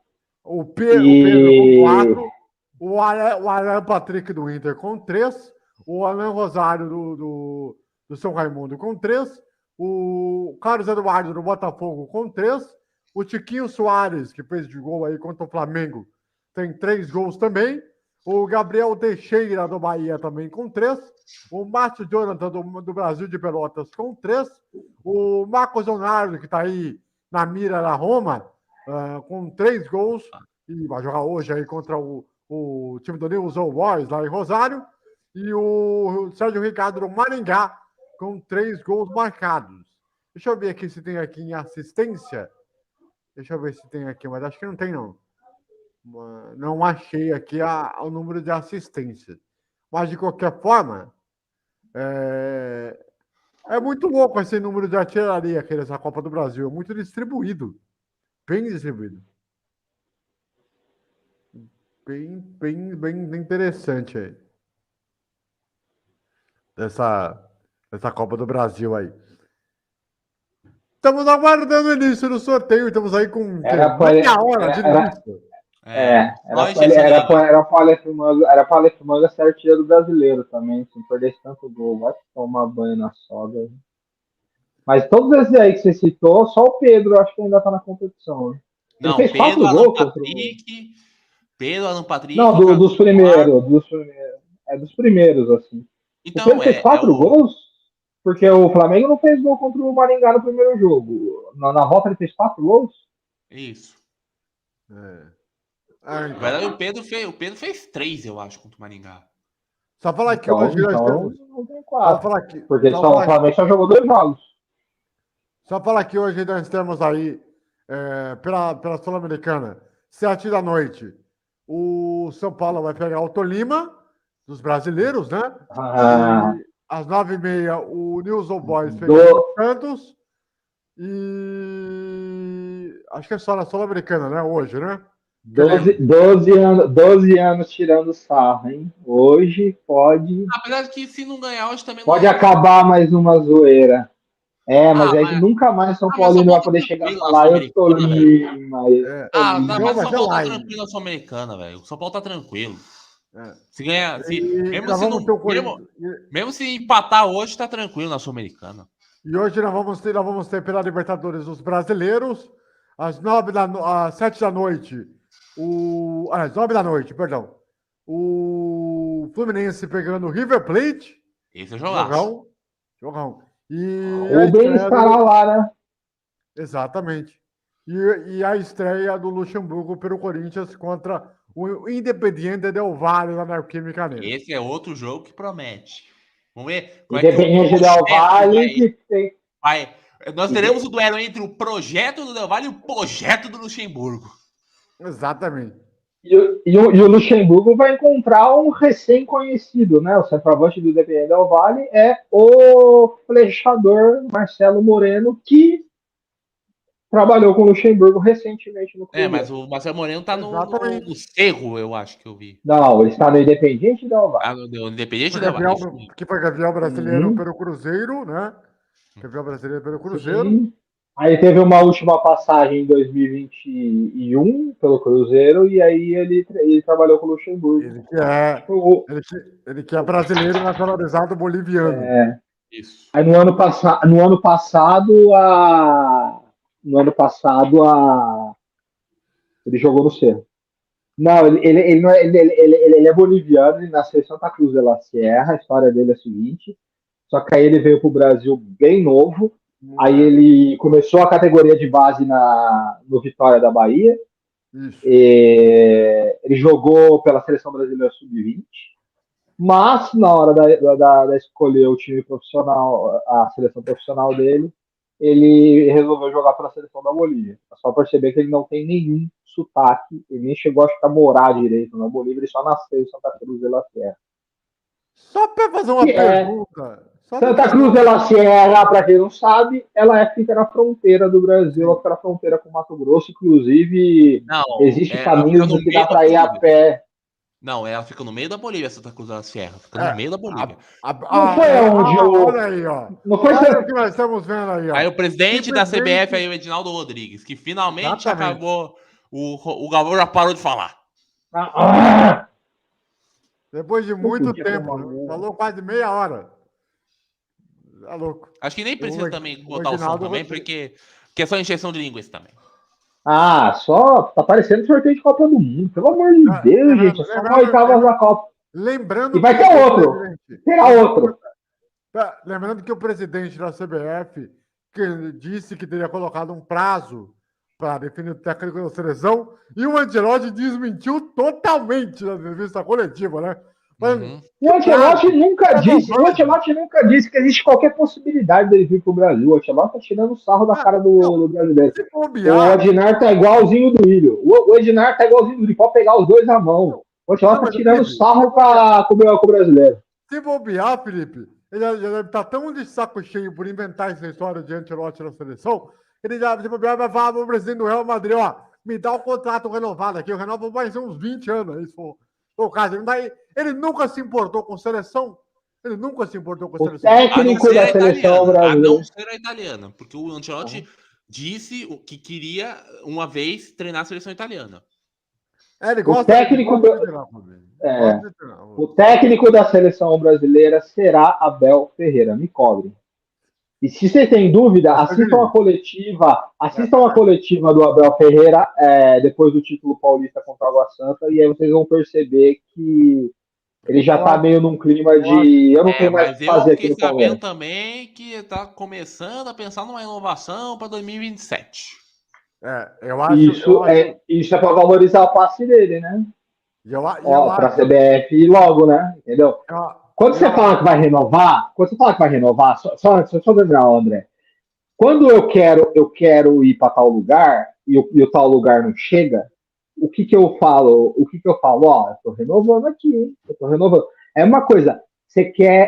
O Pedro com 4. O Alan Patrick do Inter com 3. O Alan Rosário do São Raimundo com 3. O Carlos Eduardo do Botafogo com 3. O Tiquinho Soares, que fez de gol aí contra o Flamengo, tem 3 gols também. O Gabriel Teixeira do Bahia também com 3. O Márcio Jonathan do Brasil de Pelotas com 3. O Marcos Leonardo, que está aí na mira da Roma, com 3 gols. E vai jogar hoje aí contra o time do News Old Boys lá em Rosário. E o Sérgio Ricardo do Maringá com 3 gols marcados. Deixa eu ver aqui se tem aqui em assistência. Deixa eu ver se tem aqui, mas acho que não tem, não. Não achei aqui o número de assistência. Mas, de qualquer forma, é muito louco esse número de artilharia aqui nessa Copa do Brasil. É muito distribuído. Bem distribuído. Bem interessante aí. Dessa Copa do Brasil aí. Estamos aguardando o início do sorteio. Estamos aí com meia hora de início. Era pra Alepimanga ser artilheiro brasileiro também, se não perdesse tanto gol. Vai tomar banho na sogra. Mas todos esses aí que você citou, só o Pedro acho que ainda tá na competição. Né? Não, fez Pedro, Alan Patrick. Pedro, Alan Patrick. Não, dos primeiros, assim. Então, o Pedro fez 4 gols? Porque o Flamengo não fez gol contra o Maringá no primeiro jogo. Na volta ele fez 4 gols? Isso. Na verdade, o Pedro fez 3, eu acho, contra o Maringá. Só falar aqui hoje não tem 4. Porque o Flamengo só jogou 2 jogos. Só falar que hoje nós temos aí, pela Sul-Americana, 7 da noite, o São Paulo vai pegar o Tolima, dos brasileiros, né? Às 9h30, o News Old Boys pega o Santos. E acho que é só na Sul-Americana, né? Hoje, né? 12 anos tirando sarro, hein? Hoje pode. Apesar de que se não ganhar hoje também pode acabar mais uma zoeira. Mas aí que nunca mais São Paulo não vai poder chegar e falar, eu tô Lima. Mas o São Paulo tá tranquilo na Sul-Americana, velho. O São Paulo tá tranquilo. Se ganhar. Mesmo se empatar hoje, tá tranquilo na Sul-Americana. E hoje nós vamos ter pela Libertadores os brasileiros, às 7 da noite. Às 9 da noite, perdão. O Fluminense pegando o River Plate. Esse é jogão. O Ben estará lá, né? Exatamente. E a estreia do Luxemburgo pelo Corinthians contra o Independiente Del Valle lá na Química Negra. Esse é outro jogo que promete. Vamos ver. Independiente Del Valle. Nós teremos o duelo entre o projeto do Del Valle e o projeto do Luxemburgo. Exatamente. E o Luxemburgo vai encontrar um recém-conhecido, né? O centroavante do Independiente Del Valle é o flechador Marcelo Moreno, que trabalhou com o Luxemburgo recentemente no clube. Mas o Marcelo Moreno tá no Cerro, eu acho que eu vi. Não, ele está no Independiente Del Valle. No Independiente Del Valle. Que foi campeão brasileiro pelo Cruzeiro, né? Campeão brasileiro pelo Cruzeiro. Sim. Aí teve uma última passagem em 2021 pelo Cruzeiro e aí ele trabalhou com o Luxemburgo. Ele que é brasileiro nacionalizado boliviano. Isso. Aí no ano passado ele jogou no Cerro. Não, ele é boliviano, ele nasceu em Santa Cruz de la Sierra. A história dele é a seguinte: só que aí ele veio para o Brasil bem novo. Aí ele começou a categoria de base no Vitória da Bahia. Ele jogou pela Seleção Brasileira Sub-20. Mas na hora da escolher o time profissional, a seleção profissional dele, ele resolveu jogar pela Seleção da Bolívia. É só perceber que ele não tem nenhum sotaque, ele nem chegou a morar direito na Bolívia, ele só nasceu em Santa Cruz de la Sierra. Só para fazer uma pergunta. Santa Cruz de la Sierra, para quem não sabe, fica na fronteira do Brasil, ela fica na fronteira com Mato Grosso, inclusive existe caminhos que dá para ir a pé. Não, ela fica no meio da Bolívia, Santa Cruz das Sierras. Fica no meio da Bolívia. Não foi onde Olha aí, ó. Não foi Olha o que nós estamos vendo aí, ó. Aí o presidente da Simplesmente- CBF aí, o Edinaldo Rodrigues, que finalmente Exatamente. acabou. O Galvão já parou de falar. Depois de muito podia tempo, tomar né? um- Falou quase meia hora. Tá louco. Acho que nem precisa O também botar o som Edinaldo também, Rodrigues. porque é só injeção de linguiça também. Só tá parecendo sorteio de Copa do Mundo. Pelo amor de Deus, gente. É só uma oitava da Copa. Lembrando E vai que ter o outro. presidente- Terá outro. Lembrando que o presidente da CBF que disse que teria colocado um prazo para definir o técnico da seleção e o Ancelotti desmentiu totalmente na entrevista coletiva, né? Uhum. O Ancelotti nunca disse que existe qualquer possibilidade dele vir pro Brasil. O Ancelotti tá tirando o sarro da cara do brasileiro. Se O bobear, Ednar tá igualzinho do Willian. O Ednar tá igualzinho do Willian. Pode pegar os dois à mão. O Ancelotti tá tirando sarro com o brasileiro. se bobear, Felipe, ele já deve estar tão de saco cheio por inventar essa história de Ancelotti na seleção, ele já se bobear vai falar pro presidente do Real Madrid, ó, me dá um contrato renovado aqui, eu renovo mais uns 20 anos. Isso for o caso. Ele nunca se importou com seleção. Ele nunca se importou com O seleção. técnico da seleção A brasileira. não ser a italiana, porque o Ancelotti disse que queria uma vez treinar a seleção italiana. Ele O gosta técnico de do- treinar, O técnico da seleção brasileira será Abel Ferreira. Me cobrem. E se você tem dúvida, assistam a coletiva do Abel Ferreira depois do título paulista contra a Água Santa, e aí vocês vão perceber que ele já tá meio num clima de eu não tenho mais o Mas que eu fazer aqui fiquei no Palmeiras. sabendo também que tá começando a pensar numa inovação para 2027. Eu acho. Isso é para valorizar o passe dele, né? Para a CBF e logo, né? Entendeu? Quando você fala que vai renovar, só lembrar, André. Quando eu quero ir para tal lugar e o tal lugar não chega, o que eu falo? Ó, eu tô renovando aqui, hein? Eu tô renovando. É uma coisa. Você quer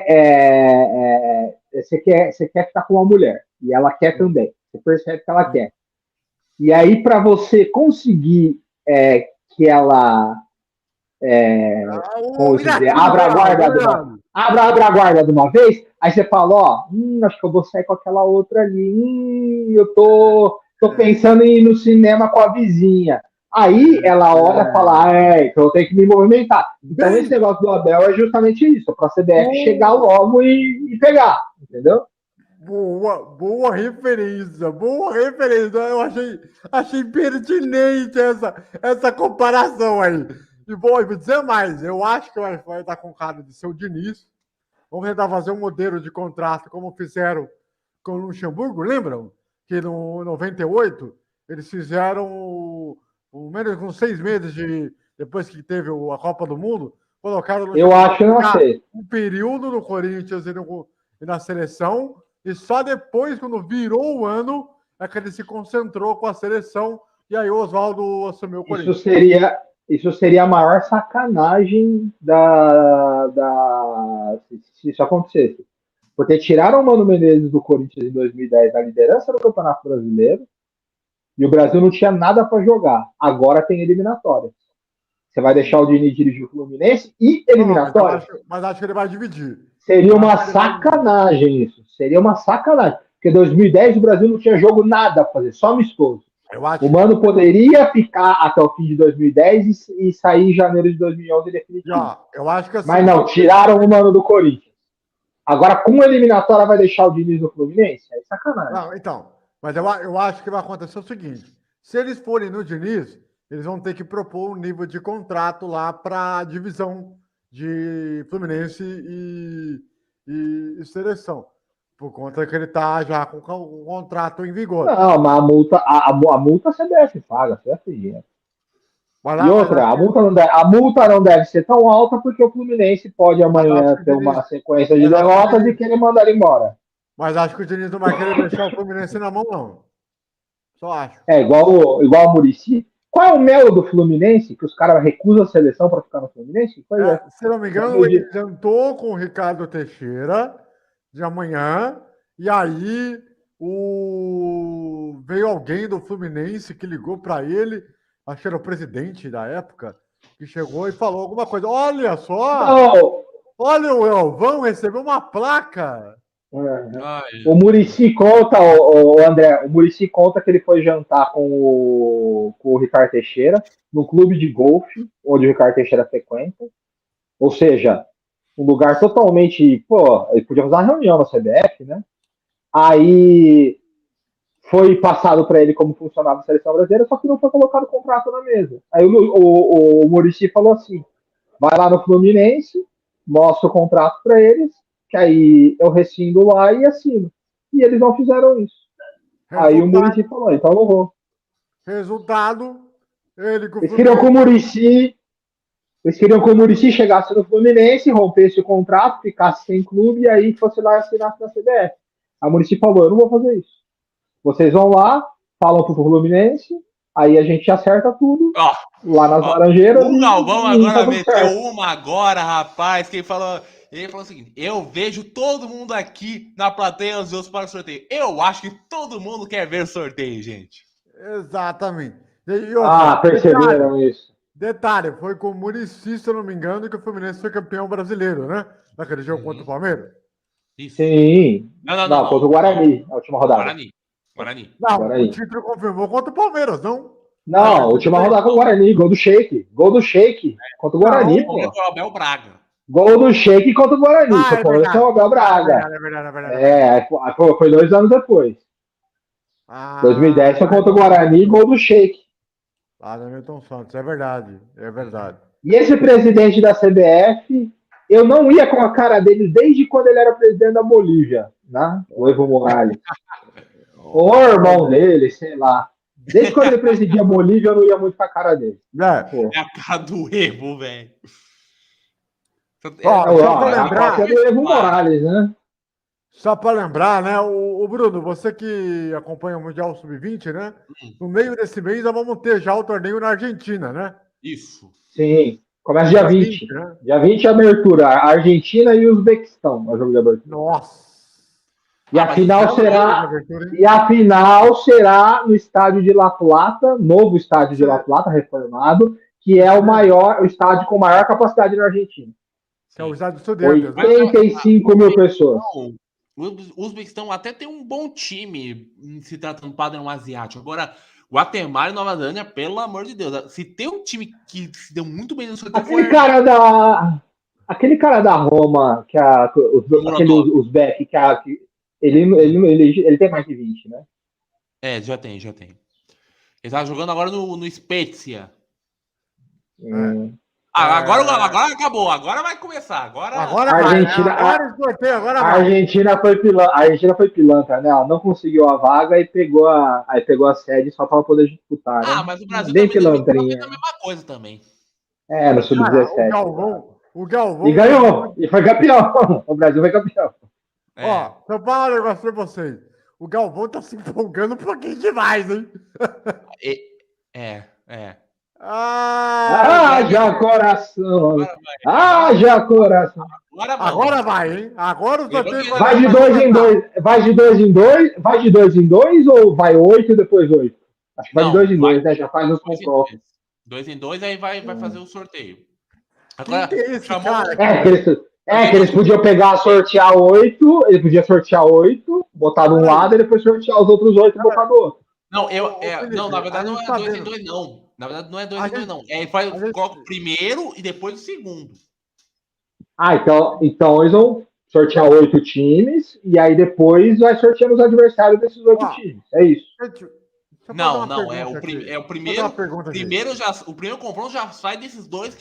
ficar com uma mulher e ela quer também. Você percebe que ela quer. E aí para você conseguir que ela abra a guarda de uma vez, aí você fala, ó, acho que eu vou sair com aquela outra ali, eu tô pensando em ir no cinema com a vizinha. Aí ela olha e fala, então eu tenho que me movimentar. Então esse negócio do Abel é justamente isso, para a CBF chegar logo e pegar, entendeu? Boa referência. Eu achei pertinente essa comparação aí. E vou dizer mais, eu acho que vai estar com cara de ser o Diniz. Vamos tentar fazer um modelo de contrato como fizeram com o Luxemburgo, lembram? Que no 98 eles fizeram menos com 6 meses depois que teve a Copa do Mundo, colocaram no Eu acho que não sei. um período no Corinthians e na seleção, e só depois, quando virou o ano, é que ele se concentrou com a seleção, e aí o Oswaldo assumiu o Corinthians. Isso seria a maior sacanagem se isso acontecesse. Porque tiraram o Mano Menezes do Corinthians em 2010 da liderança do Campeonato Brasileiro e o Brasil não tinha nada para jogar. Agora tem eliminatória. Você vai deixar o Diniz dirigir o Fluminense e eliminatória? Mas acho que ele vai dividir. Seria uma sacanagem isso. Seria uma sacanagem. Porque em 2010 o Brasil não tinha jogo nada a fazer, só amistoso. O Mano poderia ficar até o fim de 2010 e sair em janeiro de 2011 definitivo. Eu acho que assim, mas não, tiraram o Mano do Corinthians. Agora, com a eliminatória, vai deixar o Diniz no Fluminense? É sacanagem. Não, então, mas eu acho que vai acontecer o seguinte: se eles forem no Diniz, eles vão ter que propor um nível de contrato lá para a divisão de Fluminense e seleção. Por conta que ele está já com o contrato em vigor. Não, mas a multa a CBF paga, CFG. E outra, a multa não deve ser tão alta porque o Fluminense pode amanhã ter uma sequência de derrotas e querer mandar ele embora. Mas acho que o Diniz não vai querer deixar o Fluminense na mão, não. Só acho. Igual o Muricy. Qual é o mel do Fluminense? Que os caras recusam a seleção para ficar no Fluminense? Se não me engano, ele jantou com o Ricardo Teixeira de amanhã, e aí veio alguém do Fluminense que ligou para ele, acho que era o presidente da época, que chegou e falou alguma coisa. Olha só! Não, Olha o Elvão recebeu uma placa. o Muricy conta, o André, o Muricy conta que ele foi jantar com o Ricardo Teixeira no clube de golfe, onde o Ricardo Teixeira frequenta. Ou seja, um lugar totalmente. Pô, ele podia fazer uma reunião na CBF, né? Aí foi passado para ele como funcionava a seleção brasileira, só que não foi colocado o contrato na mesa. Aí o Muricy falou assim: vai lá no Fluminense, mostra o contrato para eles, que aí eu rescindo lá e assino. E eles não fizeram isso. Aí o Muricy falou: então não vou. Resultado, eles queriam que o Muricy chegasse no Fluminense, rompesse o contrato, ficasse sem clube e aí fosse lá e assinasse na CBF. A Muricy falou: eu não vou fazer isso. Vocês vão lá, falam pro Fluminense, aí a gente acerta tudo lá nas Laranjeiras. O Galvão agora meteu uma agora, rapaz, que ele falou o seguinte: eu vejo todo mundo aqui na plateia ansioso para o sorteio. Eu acho que todo mundo quer ver o sorteio, gente. Exatamente. Perceberam isso. Detalhe, foi com o Muricy, se eu não me engano, que o Fluminense foi campeão brasileiro, né? Naquele jogo contra o Palmeiras. Isso. Sim. Não, contra o Guarani, na última rodada. Guarani. Não, Guarani. O título confirmou contra o Palmeiras, não? Não, última rodada com o Guarani, gol do Sheik. Gol do Sheik contra o Guarani, pô. Contra o Abel Braga. Gol do Sheik contra o Guarani. Foi o Abel Braga. É verdade. Foi 2 anos depois. 2010 foi contra o Guarani, gol do Sheik. Milton Santos, é verdade. E esse presidente da CBF, eu não ia com a cara dele desde quando ele era presidente da Bolívia, né? O Evo Morales. O irmão dele, sei lá. Desde quando ele presidia a Bolívia, eu não ia muito com a cara dele. É a cara do Evo, velho. A cara do Evo Morales, né? Só para lembrar, né? O Bruno, você que acompanha o Mundial Sub-20, né? No meio desse mês, nós vamos ter já o torneio na Argentina, né? Isso. Sim. Começa dia 20. Né? Dia 20 é a abertura. A Argentina e o Uzbequistão. É o jogo de abertura. Nossa! E a final será no estádio de La Plata, novo estádio de La Plata, reformado, que é o estádio com maior capacidade na Argentina. Que é o estádio Estudiantes. 85 mil pessoas. O Uzbequistão até tem um bom time se tratando do padrão asiático. Agora, Guatemala e Nova Zelândia, pelo amor de Deus, se tem um time que se deu muito bem no sorteio, aquele cara da Roma, que aquele Uzbek, ele tem mais de 20, né? É, já tem. Ele tá jogando agora no Spezia. Agora acabou, agora vai começar. Agora a Argentina foi pilantra, né? Ela não conseguiu a vaga e pegou a sede só para poder disputar. Né? Mas o Brasil bem também fez a mesma coisa também. No Sub-17. O Galvão. E ganhou, e foi campeão. O Brasil foi campeão. Ó, deixa eu falar um negócio pra vocês. O Galvão tá se empolgando um pouquinho demais, hein? Haja coração! Haja coração! Agora vai, hein? Agora o sorteio vai de 2 em 2. Vai de 2 em 2? Vai de 2 em 2 ou vai 8 e depois 8? Acho que vai de 2 em 2, né? Já faz os confrontos. 2 em 2, aí vai fazer o sorteio. Agora, que é esse chamou... cara? que eles podiam pegar, sortear 8, ele podia sortear 8, botar de um lado e depois sortear os outros 8 e botar do outro. Não, na verdade não é 2 em 2, não. Na verdade não é 2 em 2, não. Coloca o primeiro e depois o segundo. Então eles vão sortear 8 times e aí depois vai sorteando os adversários desses 8 times. É isso. Não, o primeiro. O primeiro confronto já sai desses dois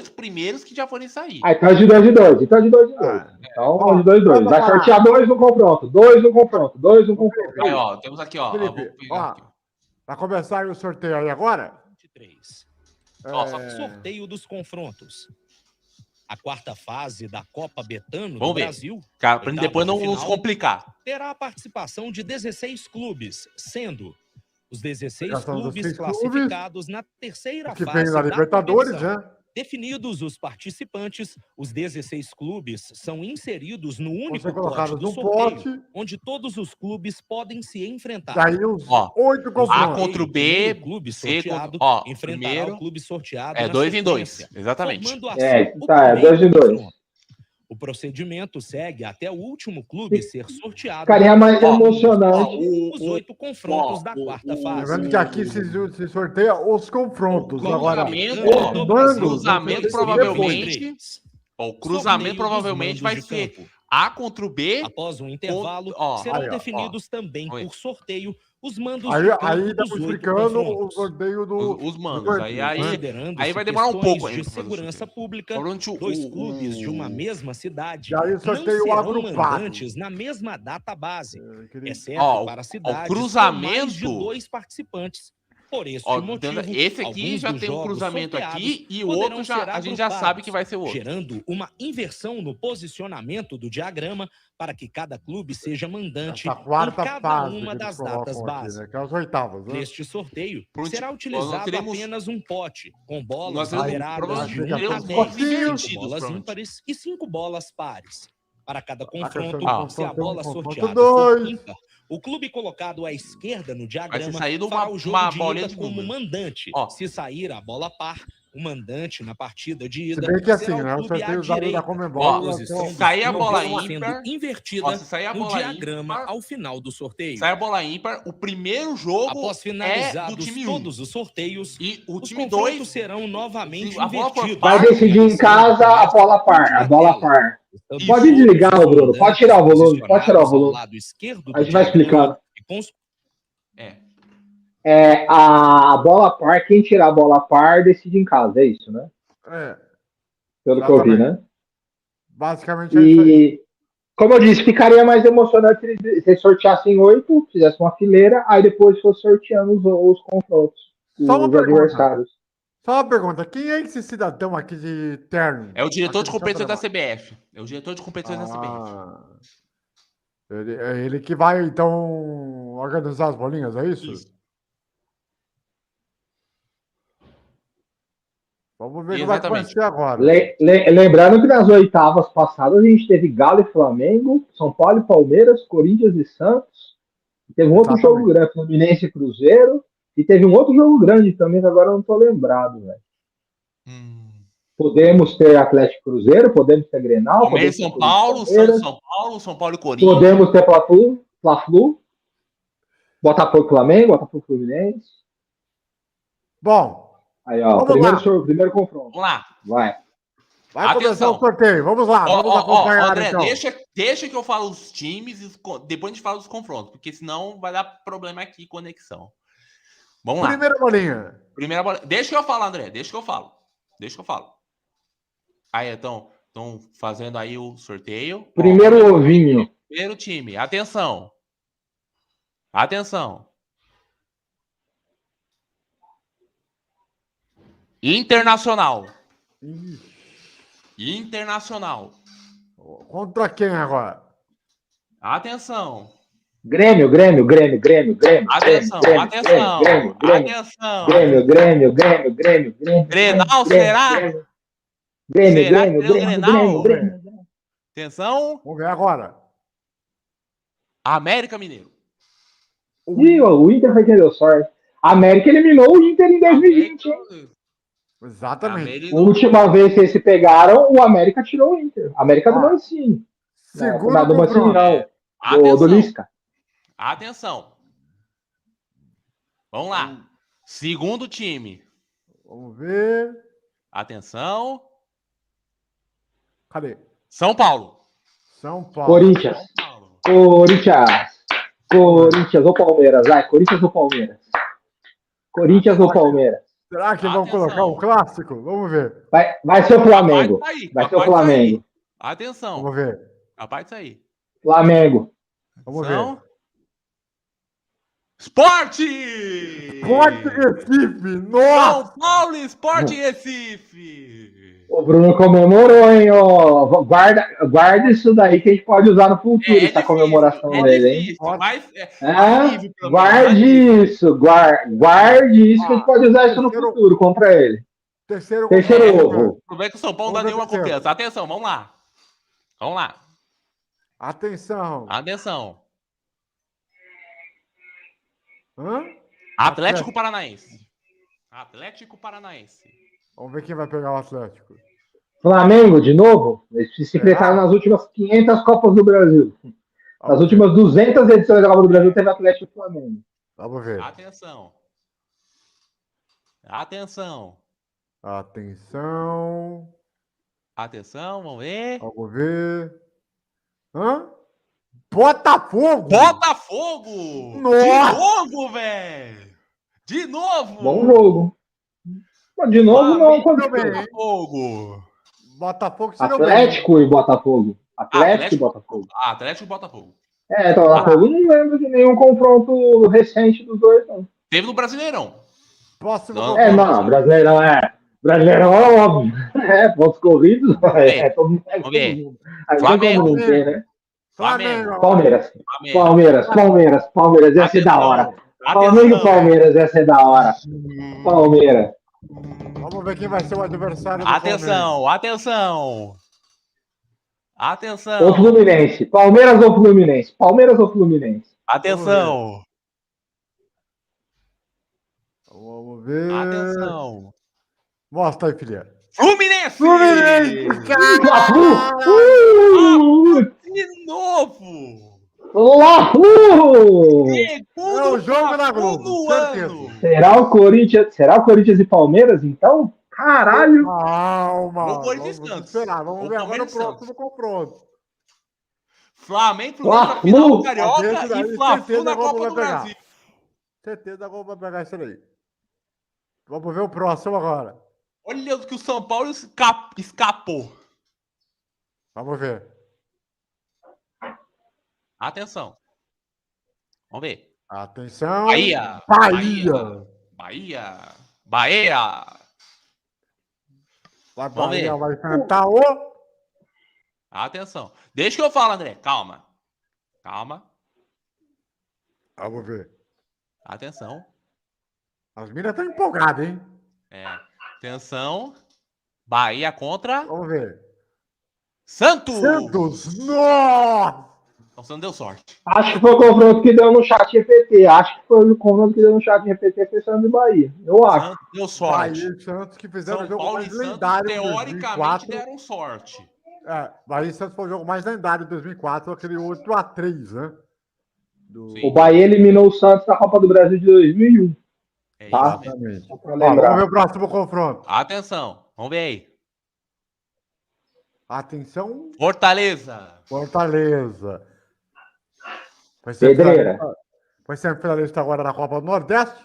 primeiros que já forem sair. Então é de 2 em 2. Então de 2 em 2. Então de 2 em 2. Vai sortear 2 no confronto. 2 no confronto. 2 no confronto. Aí, ó, temos aqui, ó. Felipe, vou pegar aqui. Vai começar o sorteio aí agora? 23. Sorteio dos confrontos. A quarta fase da Copa Betano do Brasil. Cara, pra depois não nos complicar. Terá a participação de 16 clubes, sendo os 16 clubes classificados na terceira fase da Libertadores, né? Definidos os participantes, os 16 clubes são inseridos no único Você colocaram pote do no sorteio, pote. onde todos os clubes podem se enfrentar. Daí os Ó, 8 A confrontos. contra o B, primeiro clube C sorteado contra... Ó, enfrentará primeiro... o clube sorteado É na 2 em 2, sequência, exatamente. formando assim o Tá, é primeiro 2 em 2. confronto. O procedimento segue até o último clube ser sorteado. Ficaria mais Ó, emocionante. Os 8 confrontos da quarta fase. Lembrando que aqui se sorteia os confrontos. Agora, Cruzamento provavelmente... O cruzamento provavelmente vai ser A contra o B. Após um intervalo, serão definidos também por sorteio os mandos aí de campo estamos dos 8 explicando o confrontos. sorteio Os mandos. Considerando Aí vai demorar um pouco ainda. de segurança pública, Durante dois clubes de uma mesma cidade E aí o não sorteio serão agrupado. mandantes na mesma data base, exceto Ó, para o cidades cruzamento- com mais de 2 participantes. Por este Ó, motivo, esse aqui alguns já dos tem um jogos cruzamento aqui sorteados e o poderão outro ser a gente já sabe que vai ser o outro. gerando uma inversão no posicionamento do diagrama para que cada clube seja mandante Essa quarta em cada fase uma que eles das colocam datas aqui, base. né? Que é as oitavas, né? Neste sorteio, Por será nós utilizado teremos- apenas um pote, com bolas Nós teremos- numeradas provavelmente de 1 teremos a 10, potinhos 5 invertidos, bolas provavelmente. ímpares e 5 bolas pares. Para cada questão confronto, do se a confronto, bola confronto sorteada dois. for ímpar, o clube colocado à esquerda no diagrama saído fará uma- o jogo uma de bolinha ida de como número. mandante. Ó. Se sair a bola par, o mandante na partida de Se ida bem que assim, será né? O clube à sorteio usado da direita. Comembol. Ó, Posição se sair a dos bola clubes ímpar- sendo invertida Ó, se sair a no bola diagrama ímpar- ao final do sorteio. Sai a bola ímpar, o primeiro jogo Após é do finalizados time 1. todos os sorteios, E o os time confrontos 2 serão novamente a bola for invertidos. par, Vai decidir em casa a bola par. A bola par. Todos Pode desligar, os Bruno. Pode tirar o volume. Pode tirar o posicionados ao volume. lado esquerdo A gente do vai diagrama explicando. e com os A bola par, quem tirar a bola par decide em casa, é isso, né? É, Pelo que eu vi, né? basicamente é isso aí. E, como eu disse, ficaria mais emocionante se eles sorteassem 8, fizessem uma fileira, aí depois fosse sorteando os confrontos, Só uma os pergunta. adversários. Só uma pergunta. Quem é esse cidadão aqui de terno? É o diretor de Aqui do competições da Centro CBF. É o diretor de competições da CBF. Ah, é ele que vai, então, organizar as bolinhas, é isso? Isso. Vamos ver como é que vai Exatamente. ser agora. Lembrando que nas oitavas passadas a gente teve Galo e Flamengo, São Paulo e Palmeiras, Corinthians e Santos. Teve um outro Exatamente. jogo grande, Fluminense e Cruzeiro. E teve um outro jogo grande também, que agora eu não tô lembrado, velho. Podemos ter Atlético e Cruzeiro, podemos ter Grenal. Palmeiras e podemos ter São Paulo, Corinthians e Santos Palmeiras, São Paulo e Corinthians. podemos ter Fla-Flu, Botafogo e Flamengo, Botafogo e Fluminense. Bom, Aí, ó, Vamos primeiro confronto. Vamos lá. Vai. vai começar Atenção. o sorteio. Vamos lá, vamos acompanhar André, então. deixa que eu falo os times e depois a gente fala dos confrontos, porque senão vai dar problema aqui, conexão. Vamos lá. Primeira bolinha. Primeira bola. Deixa que eu falo, André. Deixa que eu falo. Aí, então, estão fazendo aí o sorteio. Primeiro ovinho. Primeiro time. Atenção. Atenção. Internacional. Internacional. Contra quem agora? Atenção. Grêmio. Atenção. Grêmio. Grenal, será? Grêmio. Atenção. Vamos ver agora. América Mineiro. Ih, o Inter vai ter sorte. A América eliminou o Inter em 2020, hein? Exatamente. A última vez que eles se pegaram, o América tirou o Inter. América do Mancini. Segundo do Mancini, confronto. não. Do Lisca. Atenção. Vamos lá. Segundo time. Vamos ver. Atenção. Cadê? São Paulo. São Paulo. Corinthians ou Palmeiras. Vai, Corinthians ou Palmeiras. Será que vão colocar um clássico? Vamos ver. Vai ser o Flamengo. Vai ser o Flamengo. Atenção. Vamos ver. Capaz de sair. Flamengo. Vamos ver. Esporte! Esporte Recife. Nossa! São Paulo Esporte Recife. O Bruno comemorou, hein? Ó. Guarda isso daí que a gente pode usar no futuro, essa comemoração dele, hein? Difícil, mas Guarde isso que a gente pode usar isso no futuro contra ele. Terceiro ovo. Não vem que o São Paulo não dá nenhuma confiança. Atenção, vamos lá. Vamos lá. Atenção. Hã? Atlético Paranaense. Atlético Paranaense. Vamos ver quem vai pegar o Atlético. Flamengo, de novo? Eles se enfrentaram nas últimas 500 Copas do Brasil. Nas últimas 200 edições da Copa do Brasil teve Atlético e Flamengo. Vamos ver. Atenção. Atenção. Atenção. Atenção, vamos ver. Vamos ver. Hã? Botafogo! Botafogo! Nossa! De novo, velho! De novo! Bom jogo. Mas de novo, não. Botafogo! Botafogo Atlético e Botafogo. Atlético e Botafogo. Atlético e Botafogo. Então, Botafogo não lembro de nenhum confronto recente dos dois, não. Teve no Brasileirão. Não, Brasileirão é. Brasileirão é óbvio. Pontos corridos, todo mundo pega todo mundo. Flamengo. Né? Flamengo. Palmeiras, ia ser da hora. Flamengo e Palmeiras, ia ser da hora. Palmeiras. Vamos ver quem vai ser o adversário do Atenção. Ou Fluminense. Palmeiras ou Fluminense? Atenção. Vamos ver. Atenção. Mostra aí, filha. Fluminense! De novo! É o jogo da Globo, certeza. Será o Corinthians e Palmeiras, então? Caralho! Calma! O Corinthians e Santos. Vamos ver agora o próximo confronto. Flamengo na final do Carioca e Fla-Flu na Copa do Brasil. Certeza que vai pegar isso aí. Vamos ver o próximo agora. Olha o que o São Paulo escapou. Vamos ver. Atenção. Vamos ver. Atenção. Bahia. Bahia vai enfrentar o... Atenção. Deixa que eu falo, André. Calma. Vamos ver. Atenção. As minas estão empolgadas, hein? Atenção. Bahia contra... Vamos ver. Santos! Nossa! Então você não deu sorte. Acho que foi o confronto que deu no chat GPT. Foi Santos e Bahia. Eu acho. Santos deu sorte. Bahia e Santos que fizeram São o jogo Paulo mais e Santos, lendário em teoricamente, 2004. deram sorte. Bahia e Santos foi o jogo mais lendário de 2004, aquele 8-3, né? O Bahia eliminou o Santos na Copa do Brasil de 2001. Exatamente. Vamos ver o próximo confronto. Atenção. Vamos ver aí. Atenção. Fortaleza. Vai ser Pedreira. Vai ser finalista agora na Copa do Nordeste?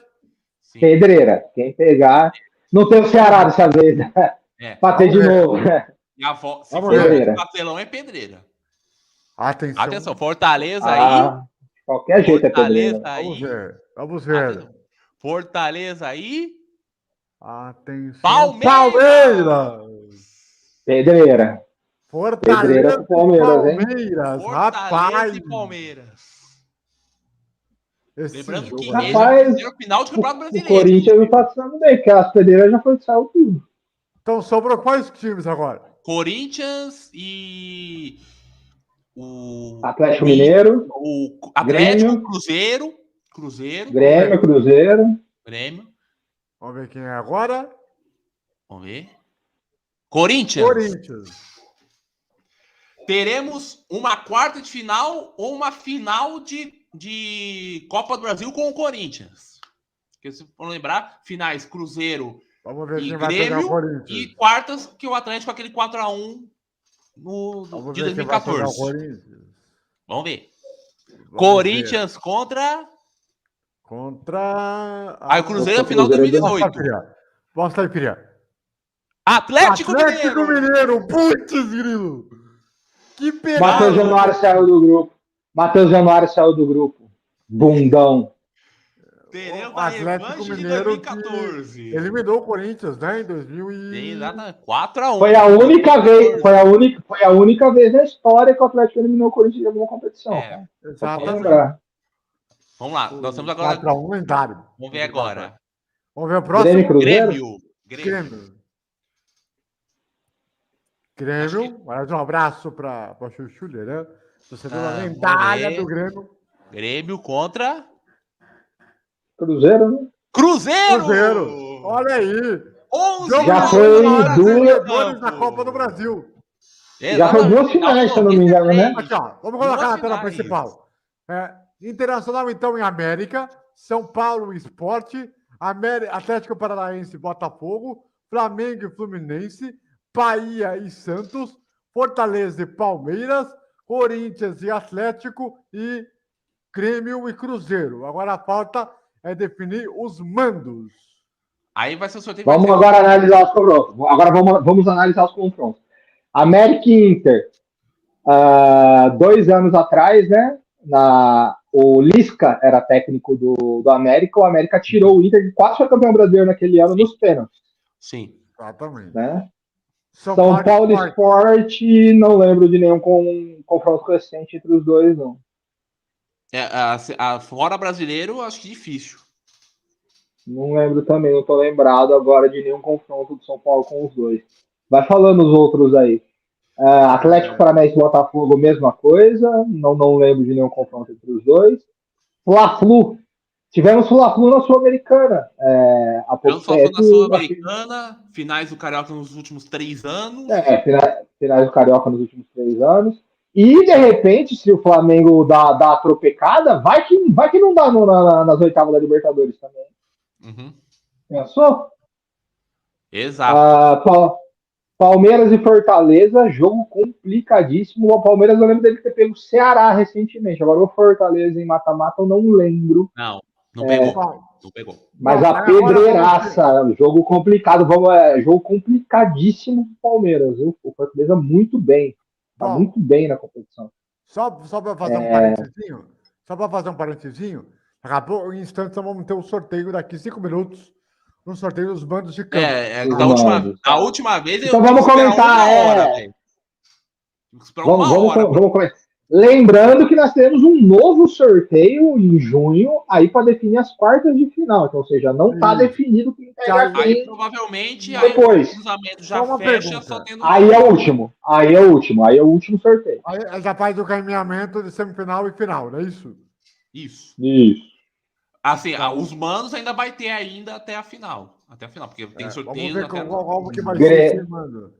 Sim. Pedreira. Quem pegar. Não tem o Ceará dessa vez. Bater de novo. Se for papelão, é pedreira. Atenção. Fortaleza aí. Qualquer jeito Fortaleza é pedreira. Vamos ver. Atenção. Fortaleza aí. Atenção. Palmeiras. Pedreira. Fortaleza e Palmeiras, hein? Rapaz. E Palmeiras. Lembrando que esse é o final de campeonato brasileiro. O Corinthians não tá precisando bem, porque as pedreiras já foi saiu tudo. Então sobrou quais times agora? Corinthians e o Atlético Mineiro, o Atlético, Grêmio, Cruzeiro. Grêmio. Vamos ver quem é agora. Vamos ver. Corinthians. Teremos uma quarta de final ou uma final de Copa do Brasil com o Corinthians. Porque se for lembrar, finais Cruzeiro e Grêmio e quartas que o Atlético aquele 4-1 de 2014. Vamos ver. Corinthians contra o Cruzeiro na final de 2018. Mostra aí, filha. Atlético Mineiro. Putz, grilo. Que pegada. Matheus Januário saiu do grupo. Bundão. Teremos o Atlético Mineiro 2014. Eliminou o Corinthians, né? Em 4-1. Foi a única vez na história que o Atlético eliminou o Corinthians em alguma competição. Exatamente. Vamos lá, nós temos agora. 4-1 lendário. Vamos ver agora. Vamos ver o próximo. Grêmio. Grêmio. Grêmio, mais um abraço para o Chuchuler, né? Torcedora lendária do Grêmio. Grêmio contra... Cruzeiro, né? Cruzeiro! Olha aí! 11 Já foi duas da Copa do Brasil. Já foi duas finais, se eu não me engano, né? Aqui, ó, vamos colocar na tela principal. Internacional, então, em América, São Paulo Sport, Atlético Paranaense Botafogo, Flamengo e Fluminense, Bahia e Santos, Fortaleza e Palmeiras, Corinthians e Atlético e Grêmio e Cruzeiro. Agora a falta é definir os mandos. Aí vai ser o sorteio. Vamos agora analisar os confrontos. Agora vamos analisar os confrontos. América e Inter. 2 anos atrás, né? O Lisca era técnico do América. O América tirou o Inter, que quase foi campeão brasileiro naquele ano nos pênaltis. Sim. Exatamente. Né? São Paulo Sport, não lembro de nenhum confronto recente entre os dois, não. Fora brasileiro, acho que difícil. Não lembro também, não tô lembrado agora de nenhum confronto do São Paulo com os dois. Vai falando os outros aí. Atlético Paranaense e Botafogo, mesma coisa. Não lembro de nenhum confronto entre os dois. Fla-Flu. Tivemos Fla-Flu na Sul-Americana. Tivemos Fla-Flu na Sul-Americana, finais do Carioca nos últimos 3 anos. Finais do Carioca nos últimos 3 anos. E, de repente, se o Flamengo dá a tropecada, vai que não dá nas oitavas da Libertadores também. Uhum. Pensou? Exato. Palmeiras e Fortaleza, jogo complicadíssimo. O Palmeiras, eu lembro dele ter pego o Ceará recentemente. Agora o Fortaleza em mata-mata eu não lembro. Não pegou. Mas a pedreiraça, jogo complicado. Jogo complicadíssimo pro Palmeiras, viu? O Fortaleza muito bem. Tá muito bem na competição. Só para fazer um parentezinho. Só para fazer um parentezinho. Acabou em instantes, vamos ter um sorteio daqui 5 minutos. Um sorteio dos bandos de campo. Da última vez então vamos começar. Vamos começar. Lembrando que nós temos um novo sorteio em junho aí para definir as quartas de final. Então, ou seja, não está definido quem pega quem. Aí provavelmente depois. Aí o cruzamento já fecha, só tendo. Aí é o último. Aí é o último sorteio. Aí já faz o caminhamento de semifinal e final, não é isso? Isso. Assim, os manos ainda vai ter ainda até a final. Porque tem sorteio. Vamos ver qual que vai ser esse mano.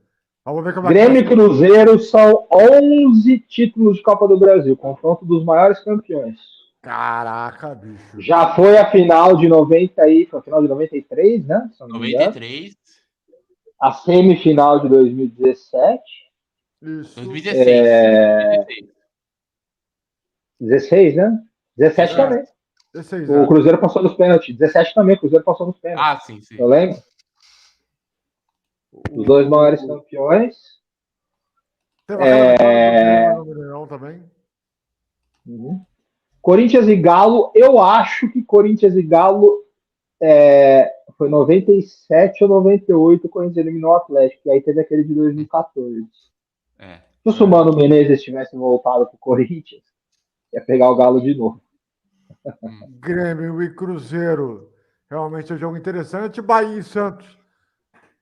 Vamos ver como Grêmio e Cruzeiro são 11 títulos de Copa do Brasil. Confronto dos maiores campeões. Caraca, bicho. Já foi a final de 90 aí, foi a final de 93, né? 93. A semifinal de 2017. Isso. 2016. 16, né? 17 também. 16, o Cruzeiro passou nos pênaltis. 17 também, o Cruzeiro passou nos pênaltis. Sim. Eu lembro. Os 2 maiores campeões. Tem uma também. Corinthians e Galo, eu acho que Corinthians e Galo foi 97 ou 98, o Corinthians eliminou o Atlético, e aí teve aquele de 2014. Se o Mano Menezes tivesse voltado pro Corinthians, ia pegar o Galo de novo. Grêmio e Cruzeiro, realmente é um jogo interessante. Bahia e Santos,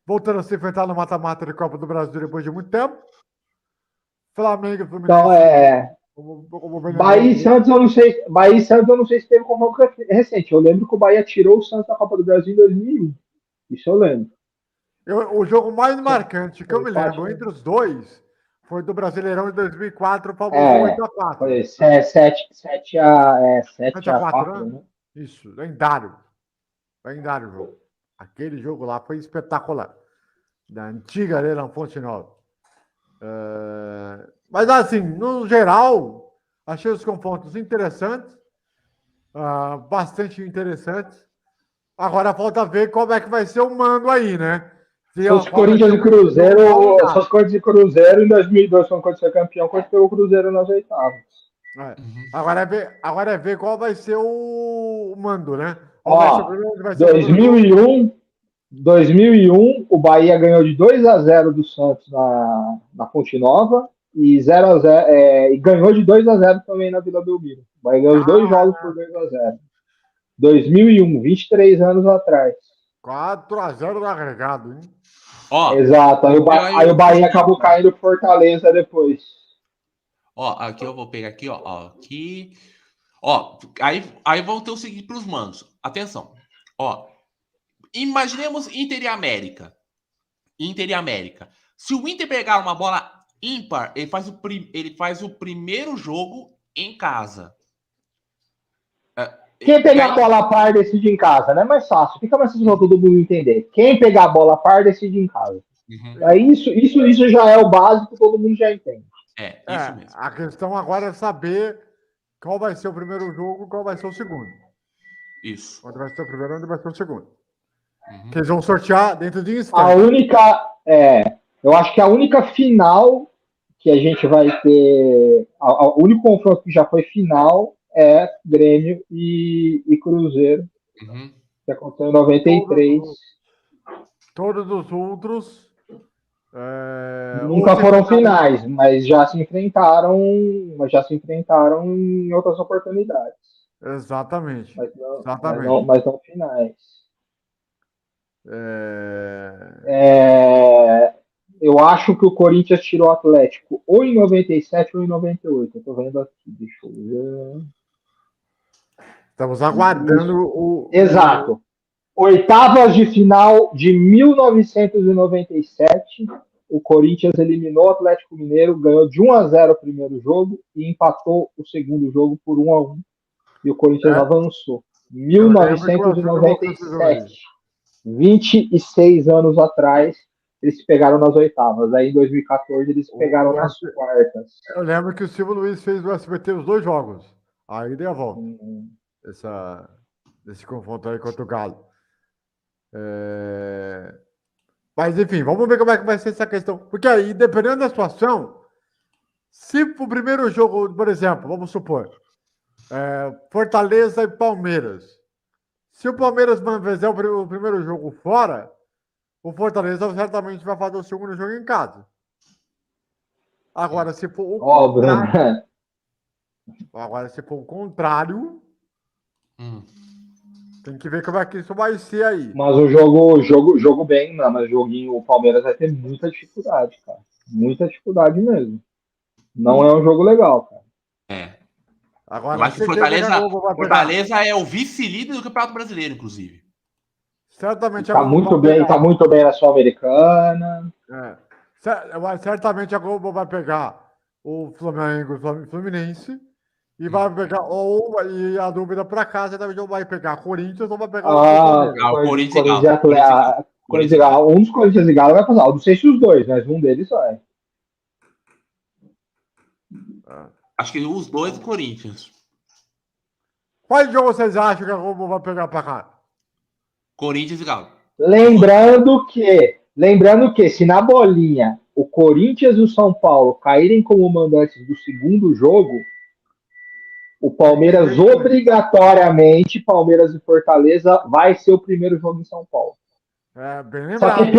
voltando a se enfrentar no mata-mata de Copa do Brasil depois de muito tempo. Flamengo e Fluminense. Então, Bahia e Santos, eu não sei se teve confronto recente. Eu lembro que o Bahia tirou o Santos da Copa do Brasil em 2001. Isso eu lembro. O jogo mais marcante que eu me lembro entre os dois foi do Brasileirão de 2004, o famoso 8x4. Foi 7x4, né? Isso, lendário. Lendário jogo. Aquele jogo lá foi espetacular. Da antiga Arena Fonte Nova. Mas assim, no geral, achei os confrontos interessantes. Bastante interessantes. Agora falta ver como é que vai ser o mando aí, né? Os Corinthians e Cruzeiro, em 2002, quando foi campeão, quando foi o Cruzeiro nas oitavas. Agora é ver qual vai ser o mando, né? 2001, o Bahia ganhou de 2x0 do Santos na Fonte Nova e 0x0, e ganhou de 2x0 também na Vila Belmiro. O Bahia ganhou os 2 jogos por 2x0. 2001, 23 anos atrás. 4x0 no agregado, hein? Ó, exato. Aí o Bahia acabou caindo pro Fortaleza depois. Ó, aqui eu vou pegar aqui, ó. Aqui. Ó, aí vão ter o seguinte pros manos. Atenção. Ó, imaginemos Inter e América. Inter e América. Se o Inter pegar uma bola ímpar, ele faz o primeiro jogo em casa. Quem pegar a bola a par decide em casa, né? Mais fácil. Fica mais fácil pra todo mundo entender. Quem pegar a bola a par decide em casa. Uhum. Aí isso já é o básico, todo mundo já entende. Isso mesmo. A questão agora é saber qual vai ser o primeiro jogo e qual vai ser o segundo. Isso. Onde vai ser o primeiro e onde vai ser o segundo. Uhum. Que eles vão sortear dentro de instantes. A única. Eu acho que a única final que a gente vai ter. O único confronto que já foi final é Grêmio e Cruzeiro. Uhum. Que aconteceu em 93. Todos os outros. Nunca foram finais, mas já se enfrentaram em outras oportunidades. Exatamente. Mas não finais. Eu acho que o Corinthians tirou o Atlético ou em 97 ou em 98. Eu tô vendo aqui, deixa eu ver. Estamos aguardando o. Exato. Oitavas de final de 1997. O Corinthians eliminou o Atlético Mineiro, ganhou de 1-0 o primeiro jogo e empatou o segundo jogo por 1-1. E o Corinthians avançou. 1997. 26 anos atrás, eles se pegaram nas oitavas. Aí em 2014 eles pegaram nas quartas. Eu lembro que o Silvio Luiz fez no SBT os 2 jogos. Aí deu a volta. Esse confronto aí contra o Galo. Mas enfim, vamos ver como é que vai ser essa questão. Porque aí, dependendo da situação, se o primeiro jogo, por exemplo, vamos supor, Fortaleza e Palmeiras. Se o Palmeiras fizer o primeiro jogo fora, o Fortaleza certamente vai fazer o segundo jogo em casa. Agora, se for o contrário, tem que ver como é que isso vai ser aí. Mas o jogo bem, não, mas o Palmeiras vai ter muita dificuldade, cara. Muita dificuldade mesmo. Não é um jogo legal, cara. Agora, eu acho que Fortaleza é o vice-líder do Campeonato Brasileiro, inclusive. Certamente tá muito bem na Sul-Americana. Certamente a Globo vai pegar o Flamengo e o Fluminense e vai pegar, e a dúvida para casa também vai pegar Corinthians ou vai pegar o Corinthians e Galo. Um dos Corinthians e Galo vai passar. Eu não sei se os dois, mas um deles vai. Acho que os dois Corinthians. Qual jogo vocês acham que a Globo vai pegar para cá? Corinthians e Galo. Lembrando que se na bolinha o Corinthians e o São Paulo caírem como mandantes do segundo jogo, o Palmeiras obrigatoriamente, Palmeiras e Fortaleza, vai ser o primeiro jogo em São Paulo. Bem lembrado. Só que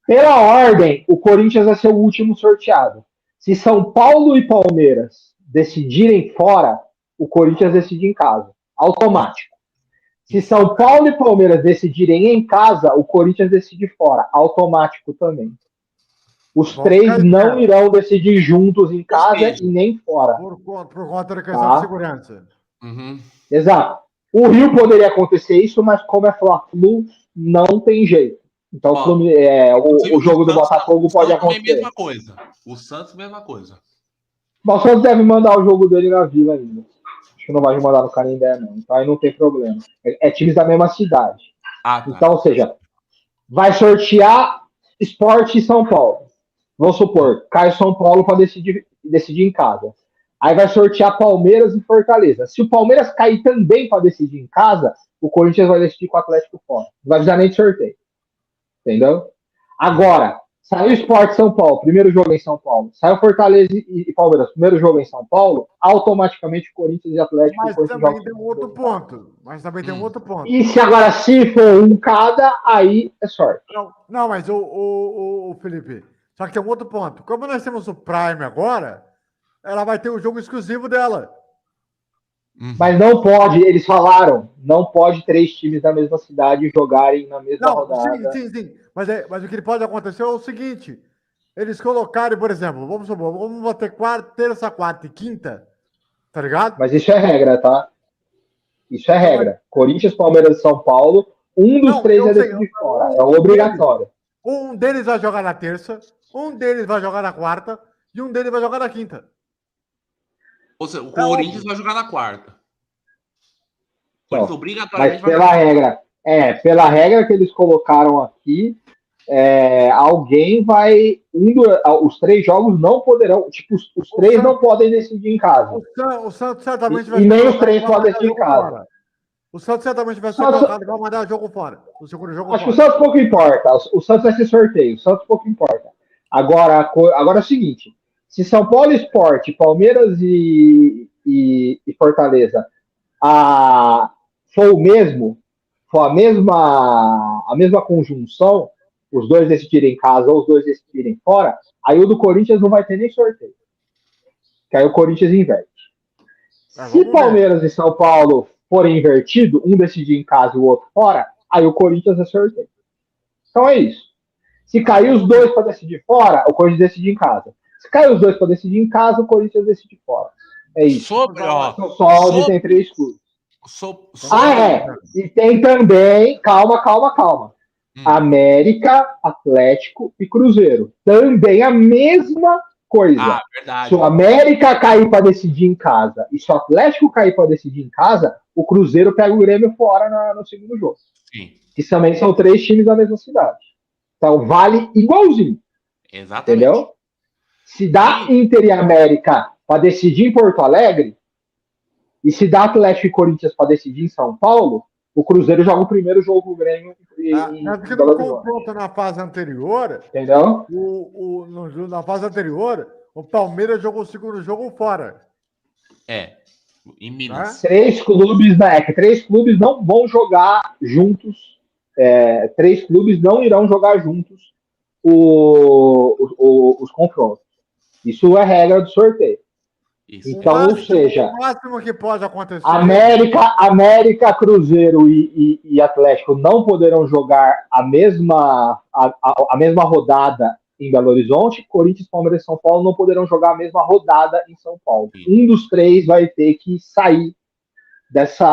pela ordem, o Corinthians vai ser o último sorteado. Se São Paulo e Palmeiras decidirem fora, o Corinthians decide em casa. Automático. Se São Paulo e Palmeiras decidirem em casa, o Corinthians decide fora. Automático também. Os três não irão decidir juntos em casa e nem fora. Por conta da questão de segurança. Uhum. Exato. O Rio poderia acontecer isso, mas como é Fla-Flu, não tem jeito. Então o jogo do Botafogo pode acontecer. Mesma coisa. O Santos, mesma coisa. Mas o Santos deve mandar o jogo dele na Vila ainda. Acho que não vai mandar no Canindé, não. Então aí não tem problema. É times da mesma cidade. Tá. Então, ou seja, vai sortear Sport e São Paulo. Vamos supor, cai São Paulo para decidir em casa. Aí vai sortear Palmeiras e Fortaleza. Se o Palmeiras cair também para decidir em casa, o Corinthians vai decidir com o Atlético fora. Não vai precisar nem de sorteio. Entendeu? Agora, saiu Sport São Paulo, primeiro jogo em São Paulo. Saiu Fortaleza e Palmeiras, primeiro jogo em São Paulo. Automaticamente Corinthians e Atlético. Mas também tem um outro ponto. E se for um cada, aí é sorte. Não, mas o Felipe, só que tem um outro ponto. Como nós temos o Prime agora, ela vai ter o jogo exclusivo dela. Mas não pode, eles falaram, não pode 3 times da mesma cidade jogarem na mesma rodada. Sim. Mas o que pode acontecer é o seguinte: eles colocarem, por exemplo, vamos supor, vamos ter terça, quarta e quinta, tá ligado? Mas isso é regra, tá? Isso é regra. Corinthians, Palmeiras e São Paulo, um dos 3 é decidir fora. É obrigatório. Um deles vai jogar na terça, um deles vai jogar na quarta e um deles vai jogar na quinta. Ou seja, o Corinthians vai jogar na quarta. Então, obrigatoriamente mas pela regra que eles colocaram aqui, alguém vai. Os 3 jogos não poderão. Tipo, os 3 não podem decidir em casa. O Santos certamente vai e nem os 3 podem decidir em casa. Fora. O Santos certamente vai ser colocado e vai mandar o jogo fora. O segundo jogo acho fora. que o Santos pouco importa. O Santos vai ser sorteio. O Santos pouco importa. Agora é o seguinte: se São Paulo Sport, Palmeiras e Fortaleza for o mesmo, for a mesma conjunção, os 2 decidirem em casa ou os 2 decidirem fora, aí o do Corinthians não vai ter nem sorteio. Que aí o Corinthians inverte. Se Palmeiras e São Paulo forem invertido, um decidir em casa e o outro fora, aí o Corinthians é sorteio. Então é isso. Se cair os 2 para decidir fora, o Corinthians decide em casa. Se cair os 2 para decidir em casa, o Corinthians decide fora. É isso. Só tem 3 clubes. E tem também, calma. América, Atlético e Cruzeiro. Também a mesma coisa. Verdade. Se o América cair para decidir em casa e se o Atlético cair para decidir em casa, o Cruzeiro pega o Grêmio fora no segundo jogo. Sim. Que também são 3 times da mesma cidade. Então vale igualzinho. Exatamente. Entendeu? Se dá Inter e América para decidir em Porto Alegre, e se dá Atlético e Corinthians para decidir em São Paulo, o Cruzeiro joga o primeiro jogo com o Grêmio. Porque no confronto na fase anterior, entendeu? Na fase anterior, o Palmeiras jogou o segundo jogo fora. Em Minas. 3 clubes, que 3 clubes não vão jogar juntos. 3 clubes não irão jogar juntos os confrontos. Isso é regra do sorteio. Isso. Então, ou seja, o máximo que pode acontecer. América, Cruzeiro e Atlético não poderão jogar a mesma rodada em Belo Horizonte. Corinthians, Palmeiras e São Paulo não poderão jogar a mesma rodada em São Paulo. Um dos 3 vai ter que sair disso.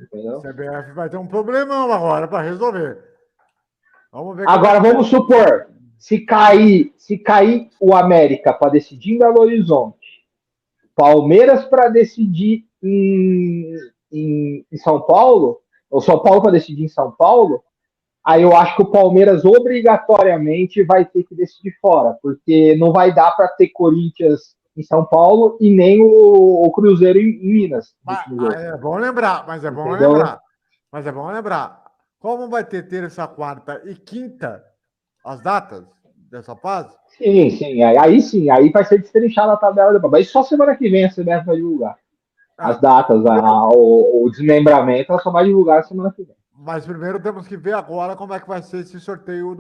Entendeu? O CBF vai ter um problemão agora para resolver. Vamos ver. Agora vamos supor. Se cair o América para decidir em Belo Horizonte, Palmeiras para decidir em São Paulo, ou São Paulo para decidir em São Paulo, aí eu acho que o Palmeiras obrigatoriamente vai ter que decidir fora, porque não vai dar para ter Corinthians em São Paulo e nem o Cruzeiro em Minas. É bom lembrar, mas é bom lembrar. Como vai ter terça, quarta e quinta as datas dessa fase? Sim. Aí vai ser destrinchada a tabela depois. Mas só semana que vem a CBF vai divulgar. As datas, o desmembramento, ela só vai divulgar semana que vem. Mas primeiro temos que ver agora como é que vai ser esse sorteio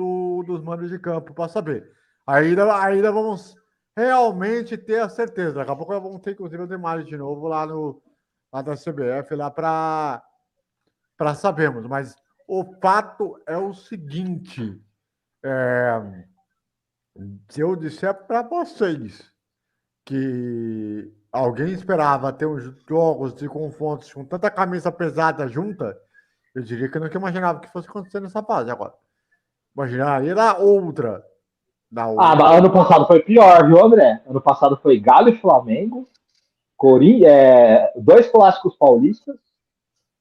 dos mandos de campo para saber. Ainda vamos realmente ter a certeza. Daqui a pouco vamos ter, inclusive, as imagens de novo lá da CBF lá para sabermos. Mas o fato é o seguinte. Se eu disser para vocês que alguém esperava ter uns jogos de confrontos com tanta camisa pesada junta, eu diria que eu nunca imaginava que fosse acontecer nessa fase agora. Imaginaria na outra. Mas ano passado foi pior, viu, André? Ano passado foi Galo e Flamengo, 2 clássicos paulistas,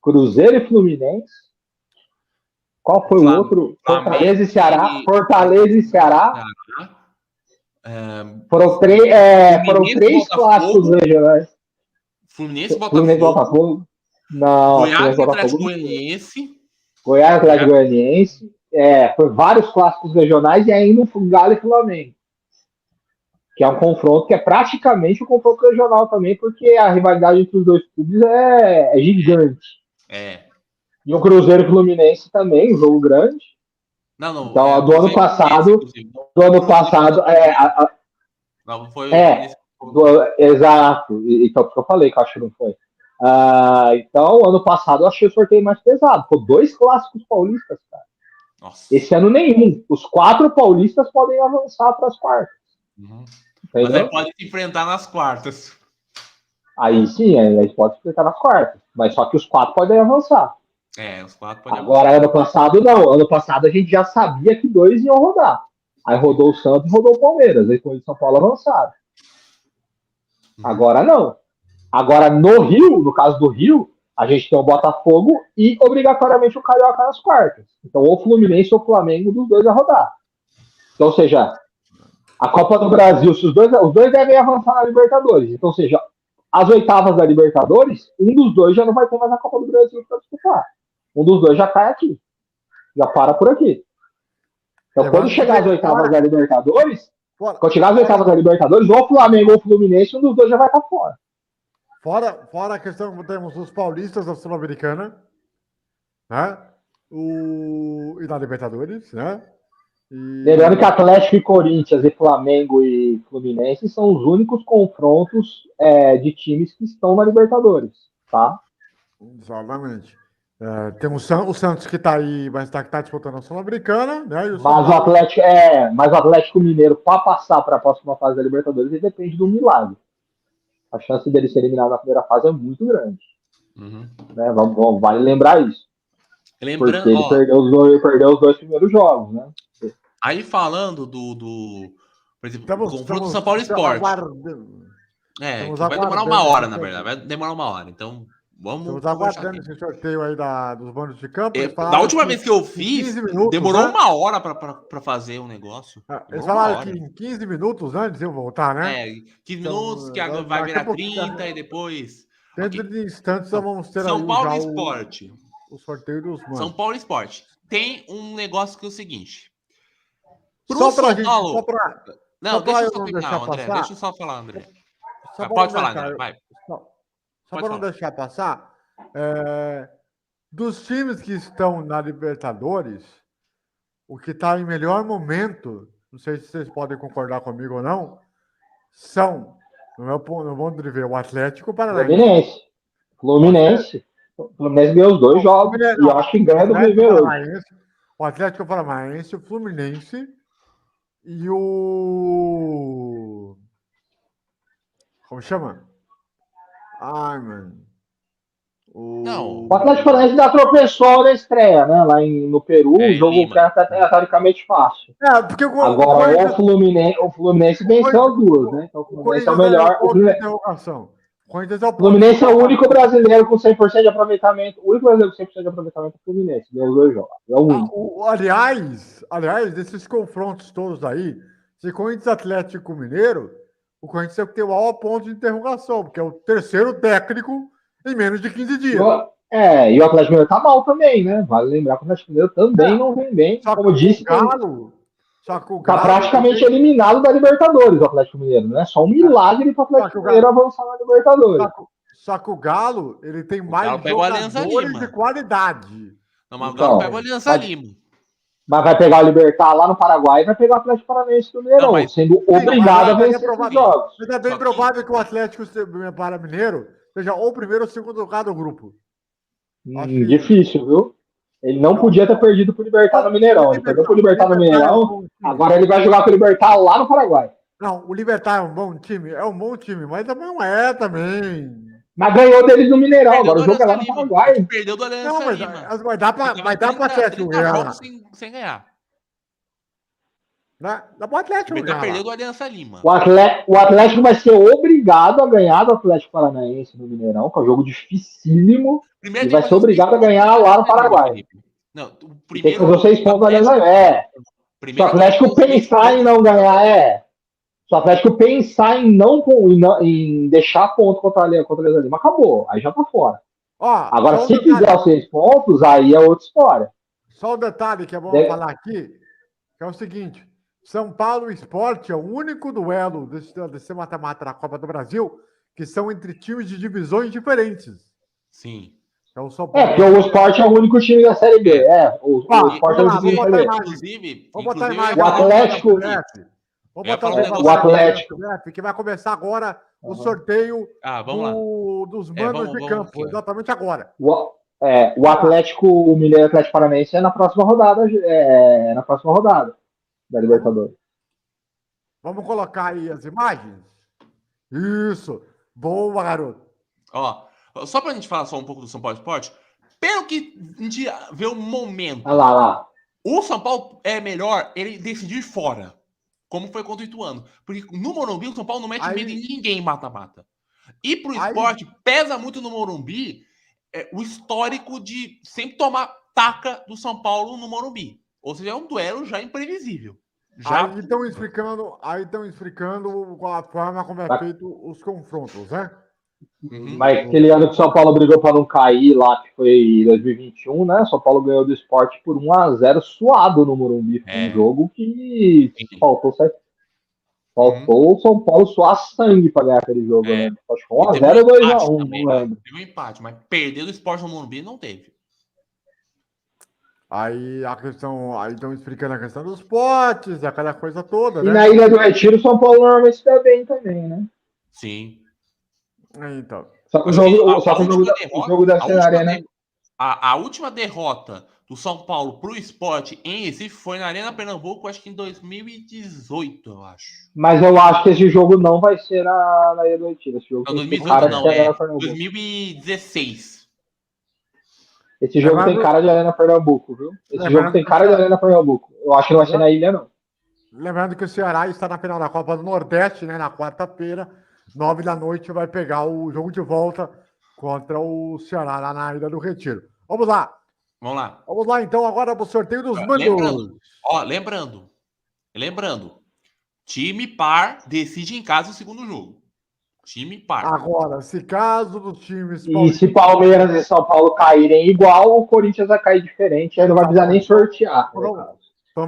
Cruzeiro e Fluminense. Qual foi o outro? Fortaleza e Ceará. Foram 3 clássicos regionais. Fluminense e Botafogo. Não. Goiás e Atlético Goianiense. Goiás e Atlético Goianiense. Foi vários clássicos regionais e ainda um Galo e Flamengo. Que é um confronto que é praticamente um confronto regional também, porque a rivalidade entre os 2 clubes é gigante. E o Cruzeiro e Fluminense também, um jogo grande. Não. Então, do ano passado. Não, foi Exato. Então, por que eu falei que eu acho que não foi. Então, ano passado eu achei o sorteio mais pesado. Pô, 2 clássicos paulistas, cara. Nossa. Esse ano nenhum. Os 4 paulistas podem avançar para as quartas. Uhum. Mas aí pode se enfrentar nas quartas. Aí sim, aí pode se enfrentar nas quartas. Mas só que os 4 podem avançar. Os 4 podem Agora, avançar. ano passado, não. Ano passado a gente já sabia que 2 iam rodar. Aí rodou o Santos e rodou o Palmeiras. Aí foi o São Paulo avançaram. Agora não. Agora no Rio, no caso do Rio, a gente tem o Botafogo e obrigatoriamente o Carioca nas quartas. Então, ou o Fluminense ou o Flamengo, dos dois a rodar. Então, ou seja, a Copa do Brasil, se os dois devem avançar na Libertadores. Então, ou seja, as oitavas da Libertadores, um dos dois já não vai ter mais a Copa do Brasil para disputar. Um dos dois já cai aqui. Já para por aqui. Então, quando chegar as oitavas da Libertadores, ou o Flamengo ou o Fluminense, um dos dois já vai estar fora. Fora a questão que temos os paulistas da Sul-Americana, né? E da Libertadores, né? Lembrando que Atlético e Corinthians e Flamengo e Fluminense são os únicos confrontos de times que estão na Libertadores, tá? Exatamente. Tem o Santos que está aí, mas que tá disputando a Sul-Americana, né? Mas o Atlético Mineiro, para passar para a próxima fase da Libertadores, ele depende do milagre. A chance dele ser eliminado na primeira fase é muito grande. Uhum. Né? Vale lembrar isso. Lembrando, porque ele perdeu os 2 primeiros jogos, né? Aí falando por exemplo, do confronto do São Paulo Sport. Vai demorar 1 hora, na verdade. Vai demorar 1 hora. Então, vamos. Estamos aguardando esse sorteio aí dos bandos de campo. Da última vez que eu fiz, demorou 1 hora para fazer um negócio. Eles falaram que em 15 minutos antes iam voltar, né? 15 minutos, que agora vai virar 30 e depois. Dentro de instantes, vamos ter São Paulo Sport. O sorteio dos manos. São Paulo Sport. Tem um negócio que é o seguinte. Só pra gente. Não, deixa eu só terminar, André. Deixa eu só falar, André. Pode falar, André. Vai. Só para não deixar passar, dos times que estão na Libertadores, o que está em melhor momento, não sei se vocês podem concordar comigo ou não, são, no meu ponto de ver, o Atlético Paranaense. Fluminense ganhou os 2 jogos e eu acho que ganha do River. O Atlético Paranaense, o Fluminense e o... Como chama? Ai, mano. O Atlético Paranaense dá tropeçou na estreia, né? Lá no Peru, o jogo que era teoricamente fácil. Porque agora o Fluminense venceu as 2, né? Então o Fluminense é o melhor. O Fluminense é o único brasileiro com 100% de aproveitamento. O único brasileiro com 100% de aproveitamento é o Fluminense. Ganhou os 2 jogos. É o único. Aliás, desses confrontos todos aí, se Corinthians Atlético Mineiro, o Corinthians tem que ter o maior ponto de interrogação, porque é o terceiro técnico em menos de 15 dias. E o Atlético Mineiro tá mal também, né? Vale lembrar que o Atlético Mineiro também não vem bem. Como disse, tá praticamente eliminado da Libertadores, o Atlético Mineiro, né? Só um milagre para o Atlético Mineiro avançar na Libertadores. Só que o Galo, ele tem mais jogadores de qualidade. Não, mas o Galo pega o Alianza Lima. Mas vai pegar o Libertad lá no Paraguai e vai pegar o Atlético Paranaense do Mineirão, sendo obrigado a vencer os jogos. Mas é bem provável que o Atlético Mineiro seja ou o primeiro ou o segundo lugar do grupo. Difícil, viu? Ele não podia ter perdido pro Libertad no Mineirão. Ele perdeu pro Libertad no Mineirão, agora ele vai jogar com o Libertad lá no Paraguai. Não, o Libertad é um bom time, mas não é também. Mas ganhou deles no Mineirão, agora o jogo é lá no Paraguai. Perdeu do Alianza Lima. Mas dá pra Atlético ganhar. Sem ganhar. Dá pro Atlético ganhar. Perdeu do Alianza Lima. O Atlético vai ser obrigado a ganhar do Atlético Paranaense no Mineirão, que é um jogo dificílimo. E vai ser obrigado a ganhar lá no Paraguai. Não, tem que fazer 6 pontos no Alianza Lima. Se o Atlético pensar em não ganhar, se o Atlético pensar em deixar ponto contra a Alianza Lima, acabou. Aí já tá fora. Agora, se fizer os 6 pontos, aí é outra história. Só um detalhe que é bom falar aqui, que é o seguinte: São Paulo Sport é o único duelo desse mata-mata na Copa do Brasil que são entre times de divisões diferentes. Sim. Então, São Paulo... porque o Sport é o único time da Série B. O Sport é o único time da Série B. Inclusive, vou botar a imagem. Vamos botar o Atlético. Que vai começar agora o sorteio dos mandos de campo. Aqui, exatamente agora. O Atlético, o Mineiro Atlético Paranaense é na próxima rodada. Da Libertadores. Vamos colocar aí as imagens? Isso. Boa, garoto. Ó, só pra gente falar só um pouco do São Paulo Esporte, pelo que a gente vê o momento. Olha lá. O São Paulo é melhor ele decidir fora. Como foi contra o Ituano. Porque no Morumbi, o São Paulo não mete medo em ninguém mata-mata. E pro esporte, pesa muito no Morumbi o histórico de sempre tomar taca do São Paulo no Morumbi. Ou seja, é um duelo já imprevisível. Aí estão explicando a forma como é feito os confrontos, né? Mas aquele ano que o São Paulo brigou para não cair lá, que foi 2021, né? O São Paulo ganhou do Sport por 1-0 suado no Morumbi. Foi um jogo que faltou o São Paulo suar sangue para ganhar aquele jogo, né? Acho que foi 1-0 ou 2-1, não lembro. Teve um empate, mas perder do Sport no Morumbi não teve. Aí estão explicando a questão dos potes, aquela coisa toda, né? E na Ilha do Retiro, o São Paulo normalmente se dá bem também, né? Sim. Então. Só que o jogo deve ser na Arena. A última derrota do São Paulo pro Sport em Recife foi na Arena Pernambuco, acho que em 2018, eu acho. Mas eu acho que esse jogo não vai ser na Ilha do Retiro. Esse jogo não, 2018 não, é 2016. Esse jogo tem cara de Arena Pernambuco, viu? Esse jogo tem cara de Arena Pernambuco. Eu acho que não vai ser na ilha, não. Lembrando que o Ceará está na final da Copa do Nordeste, né? Na quarta-feira, 9 da noite, vai pegar o jogo de volta contra o Ceará lá na Ilha do Retiro. Vamos lá. Vamos lá, então, agora para o sorteio dos mandos. Lembrando, time par decide em casa o segundo jogo. Time par. Agora, se caso dos times... E se Palmeiras e São Paulo caírem igual, o Corinthians vai cair diferente, aí não vai precisar nem sortear.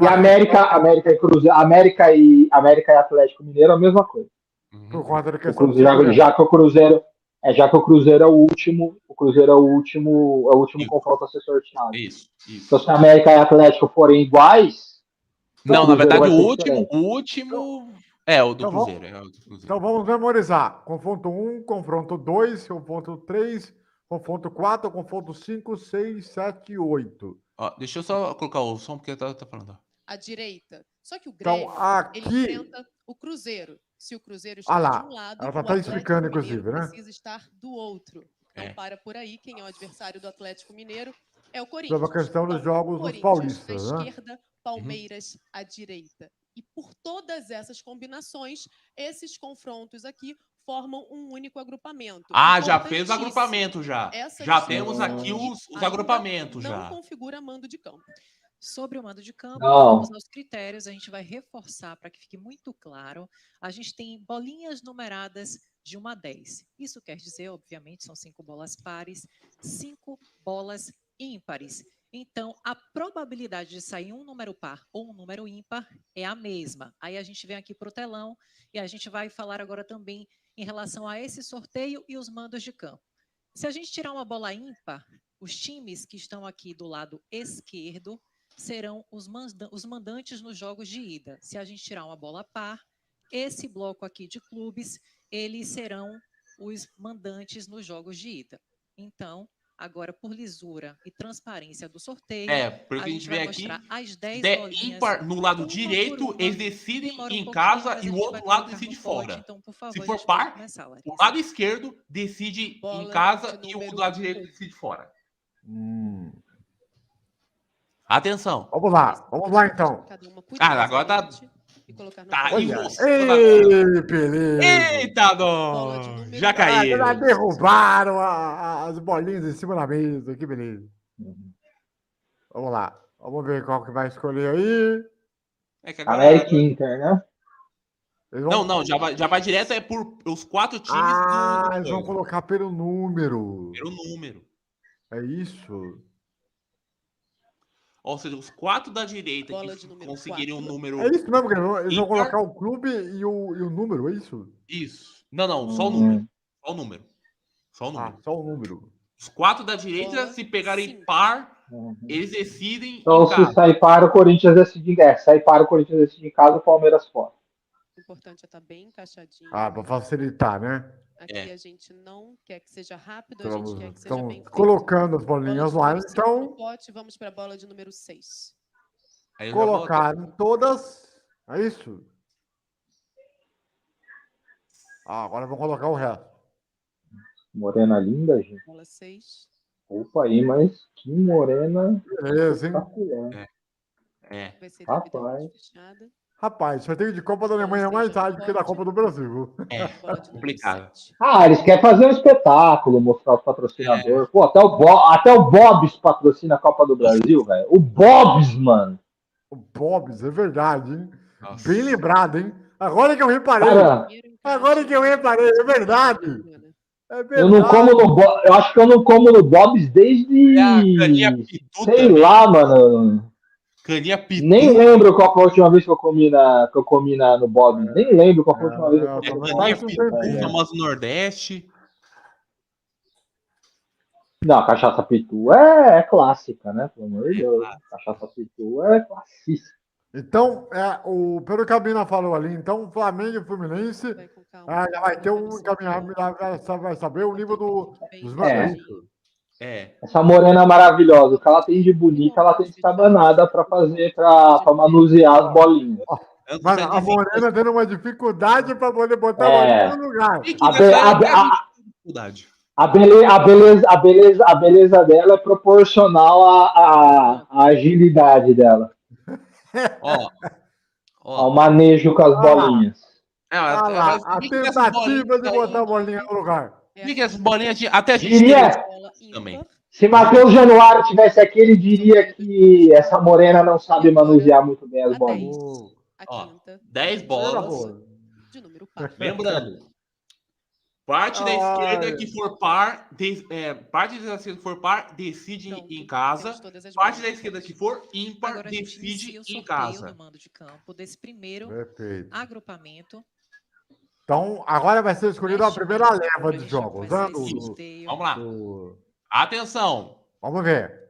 E América e Cruzeiro, América e Atlético Mineiro é a mesma coisa. Por conta da questão já que o Cruzeiro é o último confronto a ser sorteado. Isso. Então, se a América e Atlético forem iguais... Não, na verdade, o último... É, o do Cruzeiro. Então vamos memorizar. Confronto 1, confronto 2, confronto 3, confronto 4, confronto 5, 6, 7 e 8. Ó, deixa eu só colocar o som, porque tá falando. À direita. Só que o Grêmio, ele enfrenta o Cruzeiro. Se o Cruzeiro está de um lado, ela tá explicando, inclusive, né? Precisa estar do outro. Não para por aí. Quem é o adversário do Atlético Mineiro é o Corinthians. Sobre a questão dos jogos dos paulistas, à esquerda, Palmeiras à direita. E por todas essas combinações, esses confrontos aqui formam um único agrupamento. Já fez o agrupamento, já. Já temos aqui os agrupamentos, já. Não configura mando de campo. Sobre o mando de campo, vamos aos critérios, a gente vai reforçar para que fique muito claro. A gente tem bolinhas numeradas de 1 a 10. Isso quer dizer, obviamente, são 5 bolas pares, 5 bolas ímpares. Então, a probabilidade de sair um número par ou um número ímpar é a mesma. Aí a gente vem aqui para o telão e a gente vai falar agora também em relação a esse sorteio e os mandos de campo. Se a gente tirar uma bola ímpar, os times que estão aqui do lado esquerdo serão os mandantes nos jogos de ida. Se a gente tirar uma bola par, esse bloco aqui de clubes, eles serão os mandantes nos jogos de ida. Então, agora, por lisura e transparência do sorteio, porque a gente vê aqui, as 10 ímpar no lado direito, eles decidem em casa e o outro lado decide fora. Então, por favor, se for par, o lado esquerdo decide em casa e o lado direito decide fora. Atenção. Vamos lá então. Agora tá Eita, já caiu. Já derrubaram as bolinhas em cima da mesa. Que beleza. Vamos lá. Vamos ver qual que vai escolher aí. América e Inter, né? Não, já vai direto por os 4 times do eles vão colocar pelo número. É isso. Ou seja, os 4 da direita que conseguirem um número... É isso mesmo, eles vão colocar o clube e o número, é isso? Isso. Não, só o número. Só o número. Só o número. Os 4 da direita, se pegarem par, eles decidem então, se sair para o Corinthians decide em casa, o Palmeiras fora. importante é estar bem encaixadinho. Para facilitar, né? Aqui a gente não quer que seja rápido, a Estamos, gente quer que seja bem feito. colocando as bolinhas lá, então. Pote, vamos para a bola de número 6. Colocaram todas. É isso? Agora vamos colocar o resto. Morena linda, gente. Bola 6. Opa aí, mas que morena. Beleza, hein? Vai ser Rapaz. fechada. Rapaz, sorteio de Copa da Alemanha é mais tarde que da Copa do Brasil. Complicado. Eles querem fazer um espetáculo, mostrar os patrocinadores. Pô, até o Bob's patrocina a Copa do Brasil, velho. O Bob's, mano. O Bob's, é verdade, hein? Nossa. Bem lembrado, hein? Agora que eu reparei. Cara, Agora que eu reparei, é verdade. É verdade. eu não como no Bob's. Eu acho que eu não como no Bob's desde. Sei lá, mano. Caninha pitu. Nem lembro qual foi a última vez que eu comi no Bob's. Nem lembro qual foi a última vez que eu comi. Caninha pitu, famoso Nordeste. Não, cachaça pitu é clássica, né? Pelo amor de Deus. Cachaça pitu é classíssima. Então, pelo que a Bina falou ali, então, Flamengo e Fluminense já vai ter um encaminhamento, vai saber o nível dos bandeiros. Essa morena maravilhosa, o que ela tem de bonita, ela tem de estar danada pra manusear as bolinhas. Mas a morena tendo uma dificuldade para poder botar a bolinha no lugar. A beleza dela é proporcional à agilidade dela. Ao manejo com as bolinhas. A tentativa de botar a bolinha no lugar. Fica as bolinhas até a gente Diria, também. se Matheus Januário tivesse aqui, ele diria que essa morena não sabe manusear muito bem as bolinhas. 10 bolas. De número par. Lembrando, parte da esquerda que for par, parte da esquerda que for par, decide em casa. Parte da esquerda que for ímpar, Agora decide em casa. casa. Do mando de campo desse primeiro Perfeito. agrupamento. Então, agora vai ser escolhida a primeira leva de jogos. Né? Vamos lá. Atenção. Vamos ver.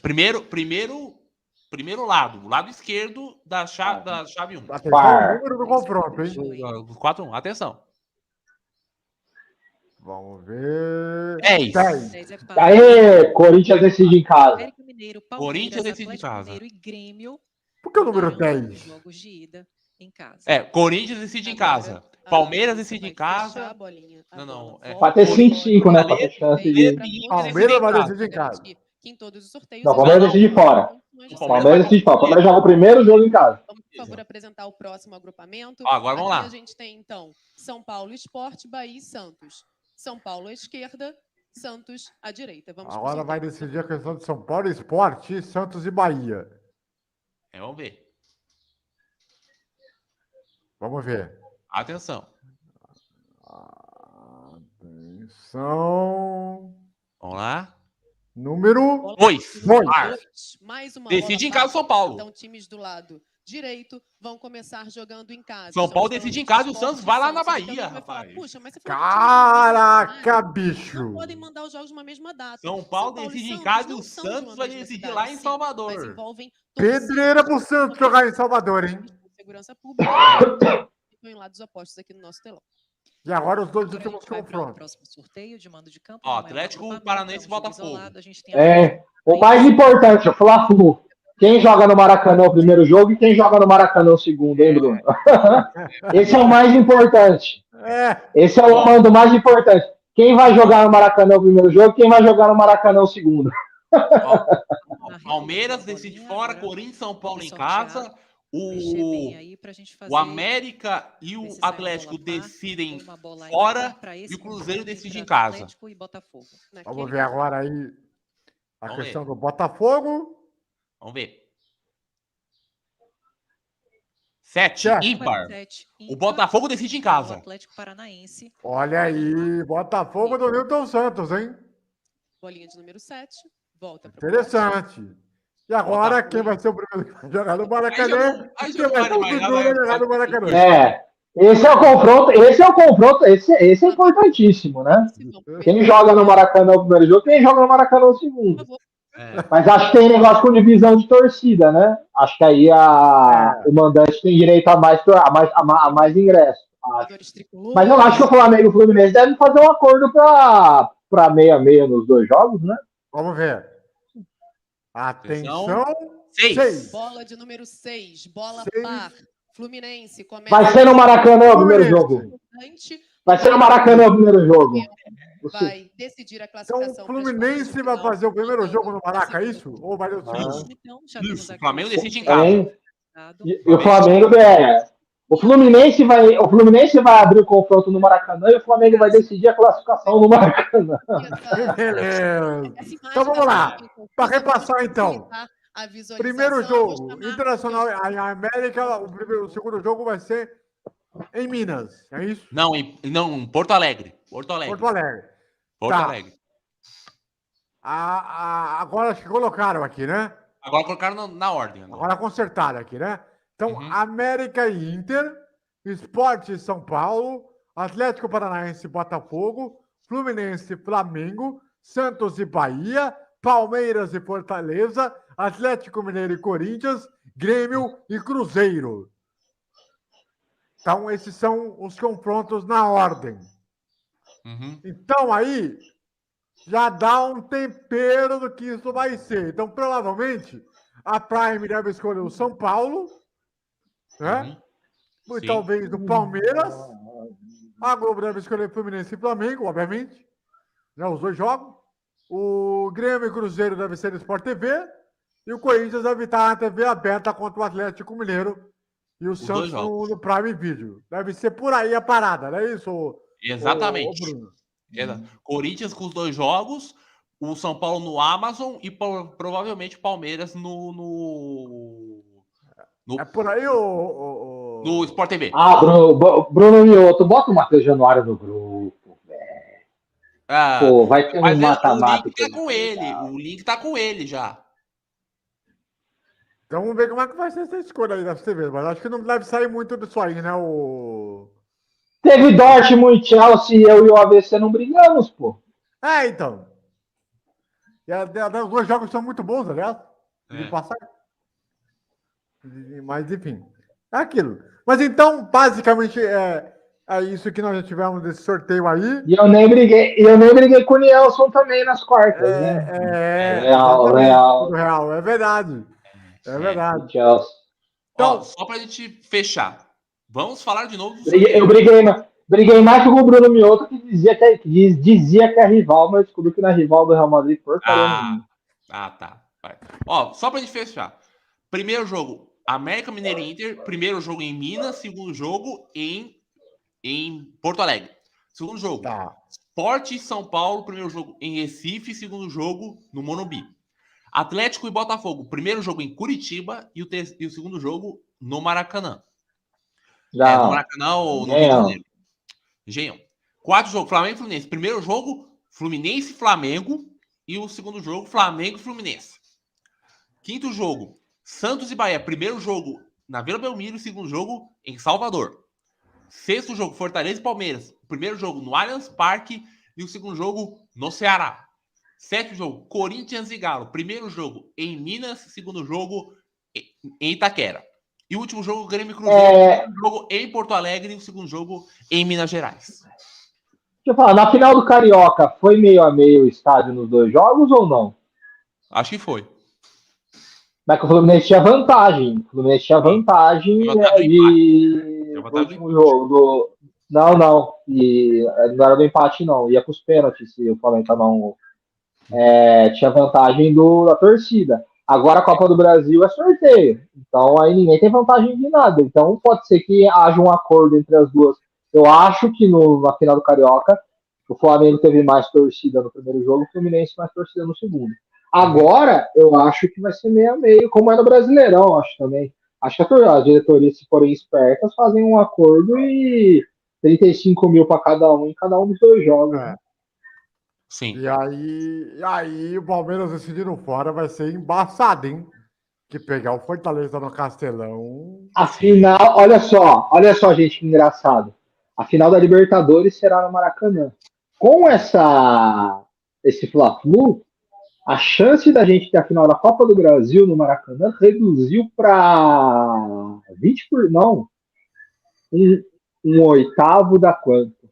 Primeiro lado. O lado esquerdo da chave 1. Atenção ao número do confronto, hein? 4-1. Atenção. Vamos ver. 10. Aê, Corinthians decide em casa. Corinthians decide em casa. E Grêmio. Por que o número 10? Jogos de ida em casa. Corinthians decide em casa. Palmeiras decide em casa. Não. Vai ter 5-5, né? Pra ter chance de. Palmeiras vai decidir em casa. Em todos os sorteios. Não, Palmeiras decide fora. Palmeiras decide fora. Palmeiras joga o primeiro jogo em casa. Vamos, por favor, apresentar o próximo agrupamento. Agora vamos lá. A gente tem, então, São Paulo Sport, Bahia e Santos. São Paulo à esquerda, Santos à direita. Agora vai decidir a questão de São Paulo Sport, Santos e Bahia. Vamos ver. Vamos ver. Atenção. Atenção. Vamos lá. Número 2. Mais uma decide em casa São Paulo. Então, times do lado direito vão começar jogando em casa. São Paulo decide em casa e o Santos vai lá na Bahia, rapaz. Puxa, mas você caraca, bicho. Não podem mandar os jogos numa mesma data. São Paulo decide em casa e o Santos vai decidir lá em Salvador. Pedreira pro Santos jogar em Salvador, hein? Segurança pública. Estão em lados opostos aqui no nosso telão. E agora os dois últimos confrontos. Próximo sorteio de mando de campo. Atlético Paranaense e Botafogo. O mais importante, o Fla-Flu. Quem joga no Maracanã o primeiro jogo e quem joga no Maracanã o segundo, hein, Bruno? Esse é o mais importante. Esse é o mando mais importante. Quem vai jogar no Maracanã o primeiro jogo e quem vai jogar no Maracanã o segundo. Palmeiras decide fora, Corinthians e São Paulo em casa. O América e o Atlético decidem fora e o Cruzeiro decide em casa. Vamos ver agora aí a questão do Botafogo. Vamos ver. 7, ímpar. O Botafogo decide em casa. Atlético Paranaense. Olha aí, Botafogo do Newton Santos, hein? Bolinha de número 7. Volta para interessante. E agora, quem vai ser o primeiro que vai jogar no Maracanã? Quem vai ser o primeiro que vai jogar no Maracanã? Esse é o confronto, esse é importantíssimo, né? Quem joga no Maracanã o primeiro jogo, quem joga no Maracanã o segundo. Mas acho que tem negócio com divisão de torcida, né? Acho que aí o mandante tem direito a mais ingressos. Mas eu acho que o Flamengo e o Fluminense devem fazer um acordo para meia-meia nos dois jogos, né? Vamos ver. Atenção. 6. Bola de número 6. Bola par. Fluminense. Vai ser no Maracanã o primeiro jogo. Vai ser no Maracanã o primeiro jogo. Vai decidir a classificação. Então o Fluminense vai fazer o primeiro jogo no Maraca, é isso? Ou vai o segundo? Isso, o Flamengo decide em casa. E o Flamengo o Fluminense vai abrir o confronto no Maracanã e o Flamengo vai decidir a classificação no Maracanã. Beleza. Então vamos lá. Para repassar então. Primeiro jogo, Internacional em América, o segundo jogo vai ser em Minas, é isso? Não, em Porto Alegre. Porto Alegre. Agora que colocaram aqui, né? Agora colocaram na ordem. Agora consertaram aqui, né? Então, América e Inter, Sport São Paulo, Atlético Paranaense e Botafogo, Fluminense e Flamengo, Santos e Bahia, Palmeiras e Fortaleza, Atlético Mineiro e Corinthians, Grêmio e Cruzeiro. Então, esses são os confrontos na ordem. Então, aí, já dá um tempero do que isso vai ser. Então, provavelmente, a Prime deve escolher o São Paulo, né? E talvez o Palmeiras. A Globo deve escolher Fluminense e Flamengo, obviamente. Né? Os dois jogos. O Grêmio e Cruzeiro deve ser Sport TV. E o Corinthians deve estar na TV aberta contra o Atlético Mineiro. E o Santos no Prime Video. Deve ser por aí a parada, não é isso? Exatamente. Corinthians com os dois jogos, o São Paulo no Amazon e provavelmente o Palmeiras no É por aí no Sport TV. Bruno Mioto, bota o Matheus Januário no grupo, velho. Pô, vai ter um mata-mata. O link tá com ele já. Então vamos ver como é que vai ser essa escolha aí da TV, mas acho que não deve sair muito disso aí, né? Teve Dortmund e Chelsea, eu e o AVC não brigamos, pô. Então. Os dois jogos são muito bons, aliás. Mas, enfim. É aquilo. Mas então, basicamente, é isso que nós já tivemos desse sorteio aí. E eu nem briguei com o Nielson também nas quartas, né? Real, é verdade. É verdade. Então, só pra gente fechar. Vamos falar de novo. Eu briguei mais com o Bruno Mioto, que dizia que é rival, mas descobriu que não é rival do Real Madrid. Tá. Vai. Só pra gente fechar. Primeiro jogo, América Mineiro e Inter. Primeiro jogo em Minas. Segundo jogo em Porto Alegre. Segundo jogo, Sport e São Paulo. Primeiro jogo em Recife. Segundo jogo no Morumbi. Atlético e Botafogo. Primeiro jogo em Curitiba e o segundo jogo no Maracanã. No Maracanã ou no Rio de Janeiro. Engenhão. Quarto jogo, Flamengo e Fluminense. Primeiro jogo, Fluminense e Flamengo. E o segundo jogo, Flamengo e Fluminense. Quinto jogo, Santos e Bahia. Primeiro jogo na Vila Belmiro e segundo jogo em Salvador. Sexto jogo, Fortaleza e Palmeiras. Primeiro jogo no Allianz Parque e o segundo jogo no Ceará. Sétimo jogo, Corinthians e Galo. Primeiro jogo em Minas, segundo jogo em Itaquera. E o último jogo, Grêmio e Cruzeiro. Primeiro jogo em Porto Alegre e o segundo jogo em Minas Gerais. Deixa eu falar, na final do Carioca, foi meio a meio o estádio nos dois jogos ou não? Acho que foi. Mas que o Fluminense tinha vantagem. O Fluminense tinha vantagem do último jogo. Não. E não era do empate, não. Ia para os pênaltis se o Flamengo não... tinha vantagem da torcida. Agora a Copa do Brasil é sorteio. Então aí ninguém tem vantagem de nada. Então pode ser que haja um acordo entre as duas. Eu acho que na final do Carioca o Flamengo teve mais torcida no primeiro jogo, o Fluminense mais torcida no segundo. Agora eu acho que vai ser meio a meio, como é no Brasileirão, acho também. Acho que as diretorias, se forem espertas, fazem um acordo e 35 mil para cada um em cada um dos dois jogos. Sim. E aí o Palmeiras decidindo fora vai ser embaçado, hein? Que pegar o Fortaleza no Castelão. Afinal, olha só, gente, que engraçado. A final da Libertadores será no Maracanã. Com esse Fla-Flu, a chance da gente ter a final da Copa do Brasil no Maracanã reduziu para 20%, não, um oitavo da quanto?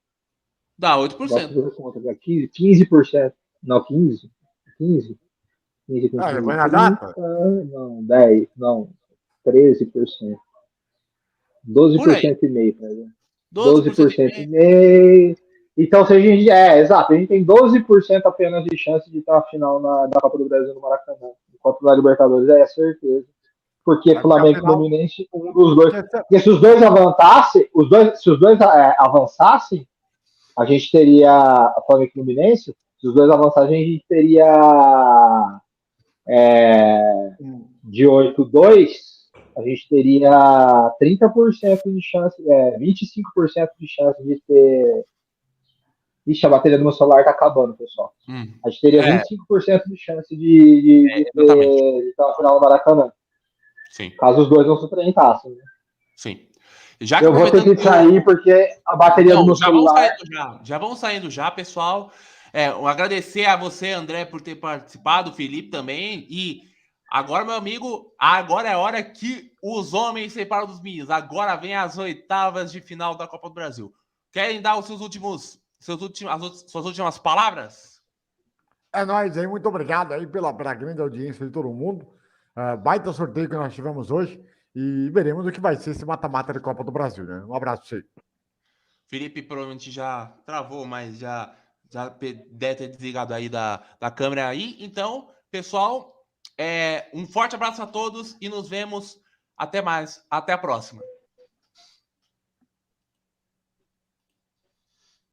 Dá 8%. 15%. Não, 15. 15. 15, 15, Ah, 15, vai na data? não, 10, não, 13%. 12% e meio, tá vendo? 12% e meio. Então, se a gente. Exato, a gente tem 12% apenas de chance de estar na final da Copa do Brasil no Maracanã. Enquanto na Libertadores é certeza. Porque Flamengo e Fluminense, um dos dois. Porque se os dois avançassem, se os dois avançassem, a gente teria. Flamengo e Fluminense, se os dois avançassem, a gente teria. De 8-2, a gente teria 30% de chance, 25% de chance de ter. Ixi, a bateria do meu celular tá acabando, pessoal. A gente teria 25% de chance de estar na final do Maracanã. Sim. Caso os dois não se enfrentassem. Né? Sim. Já que eu vou ter que sair porque a bateria do meu celular... Já vamos saindo já, pessoal. Agradecer a você, André, por ter participado, o Felipe também. E agora, meu amigo, agora é a hora que os homens separam dos meninos. Agora vem as oitavas de final da Copa do Brasil. Querem dar os suas últimas palavras? É nóis aí, muito obrigado aí pela grande audiência de todo mundo. Baita sorteio que nós tivemos hoje. E veremos o que vai ser esse mata-mata de Copa do Brasil, né? Um abraço pra você. Felipe provavelmente já travou, mas já deve ter desligado aí da câmera aí. Então, pessoal, um forte abraço a todos e nos vemos. Até mais. Até a próxima.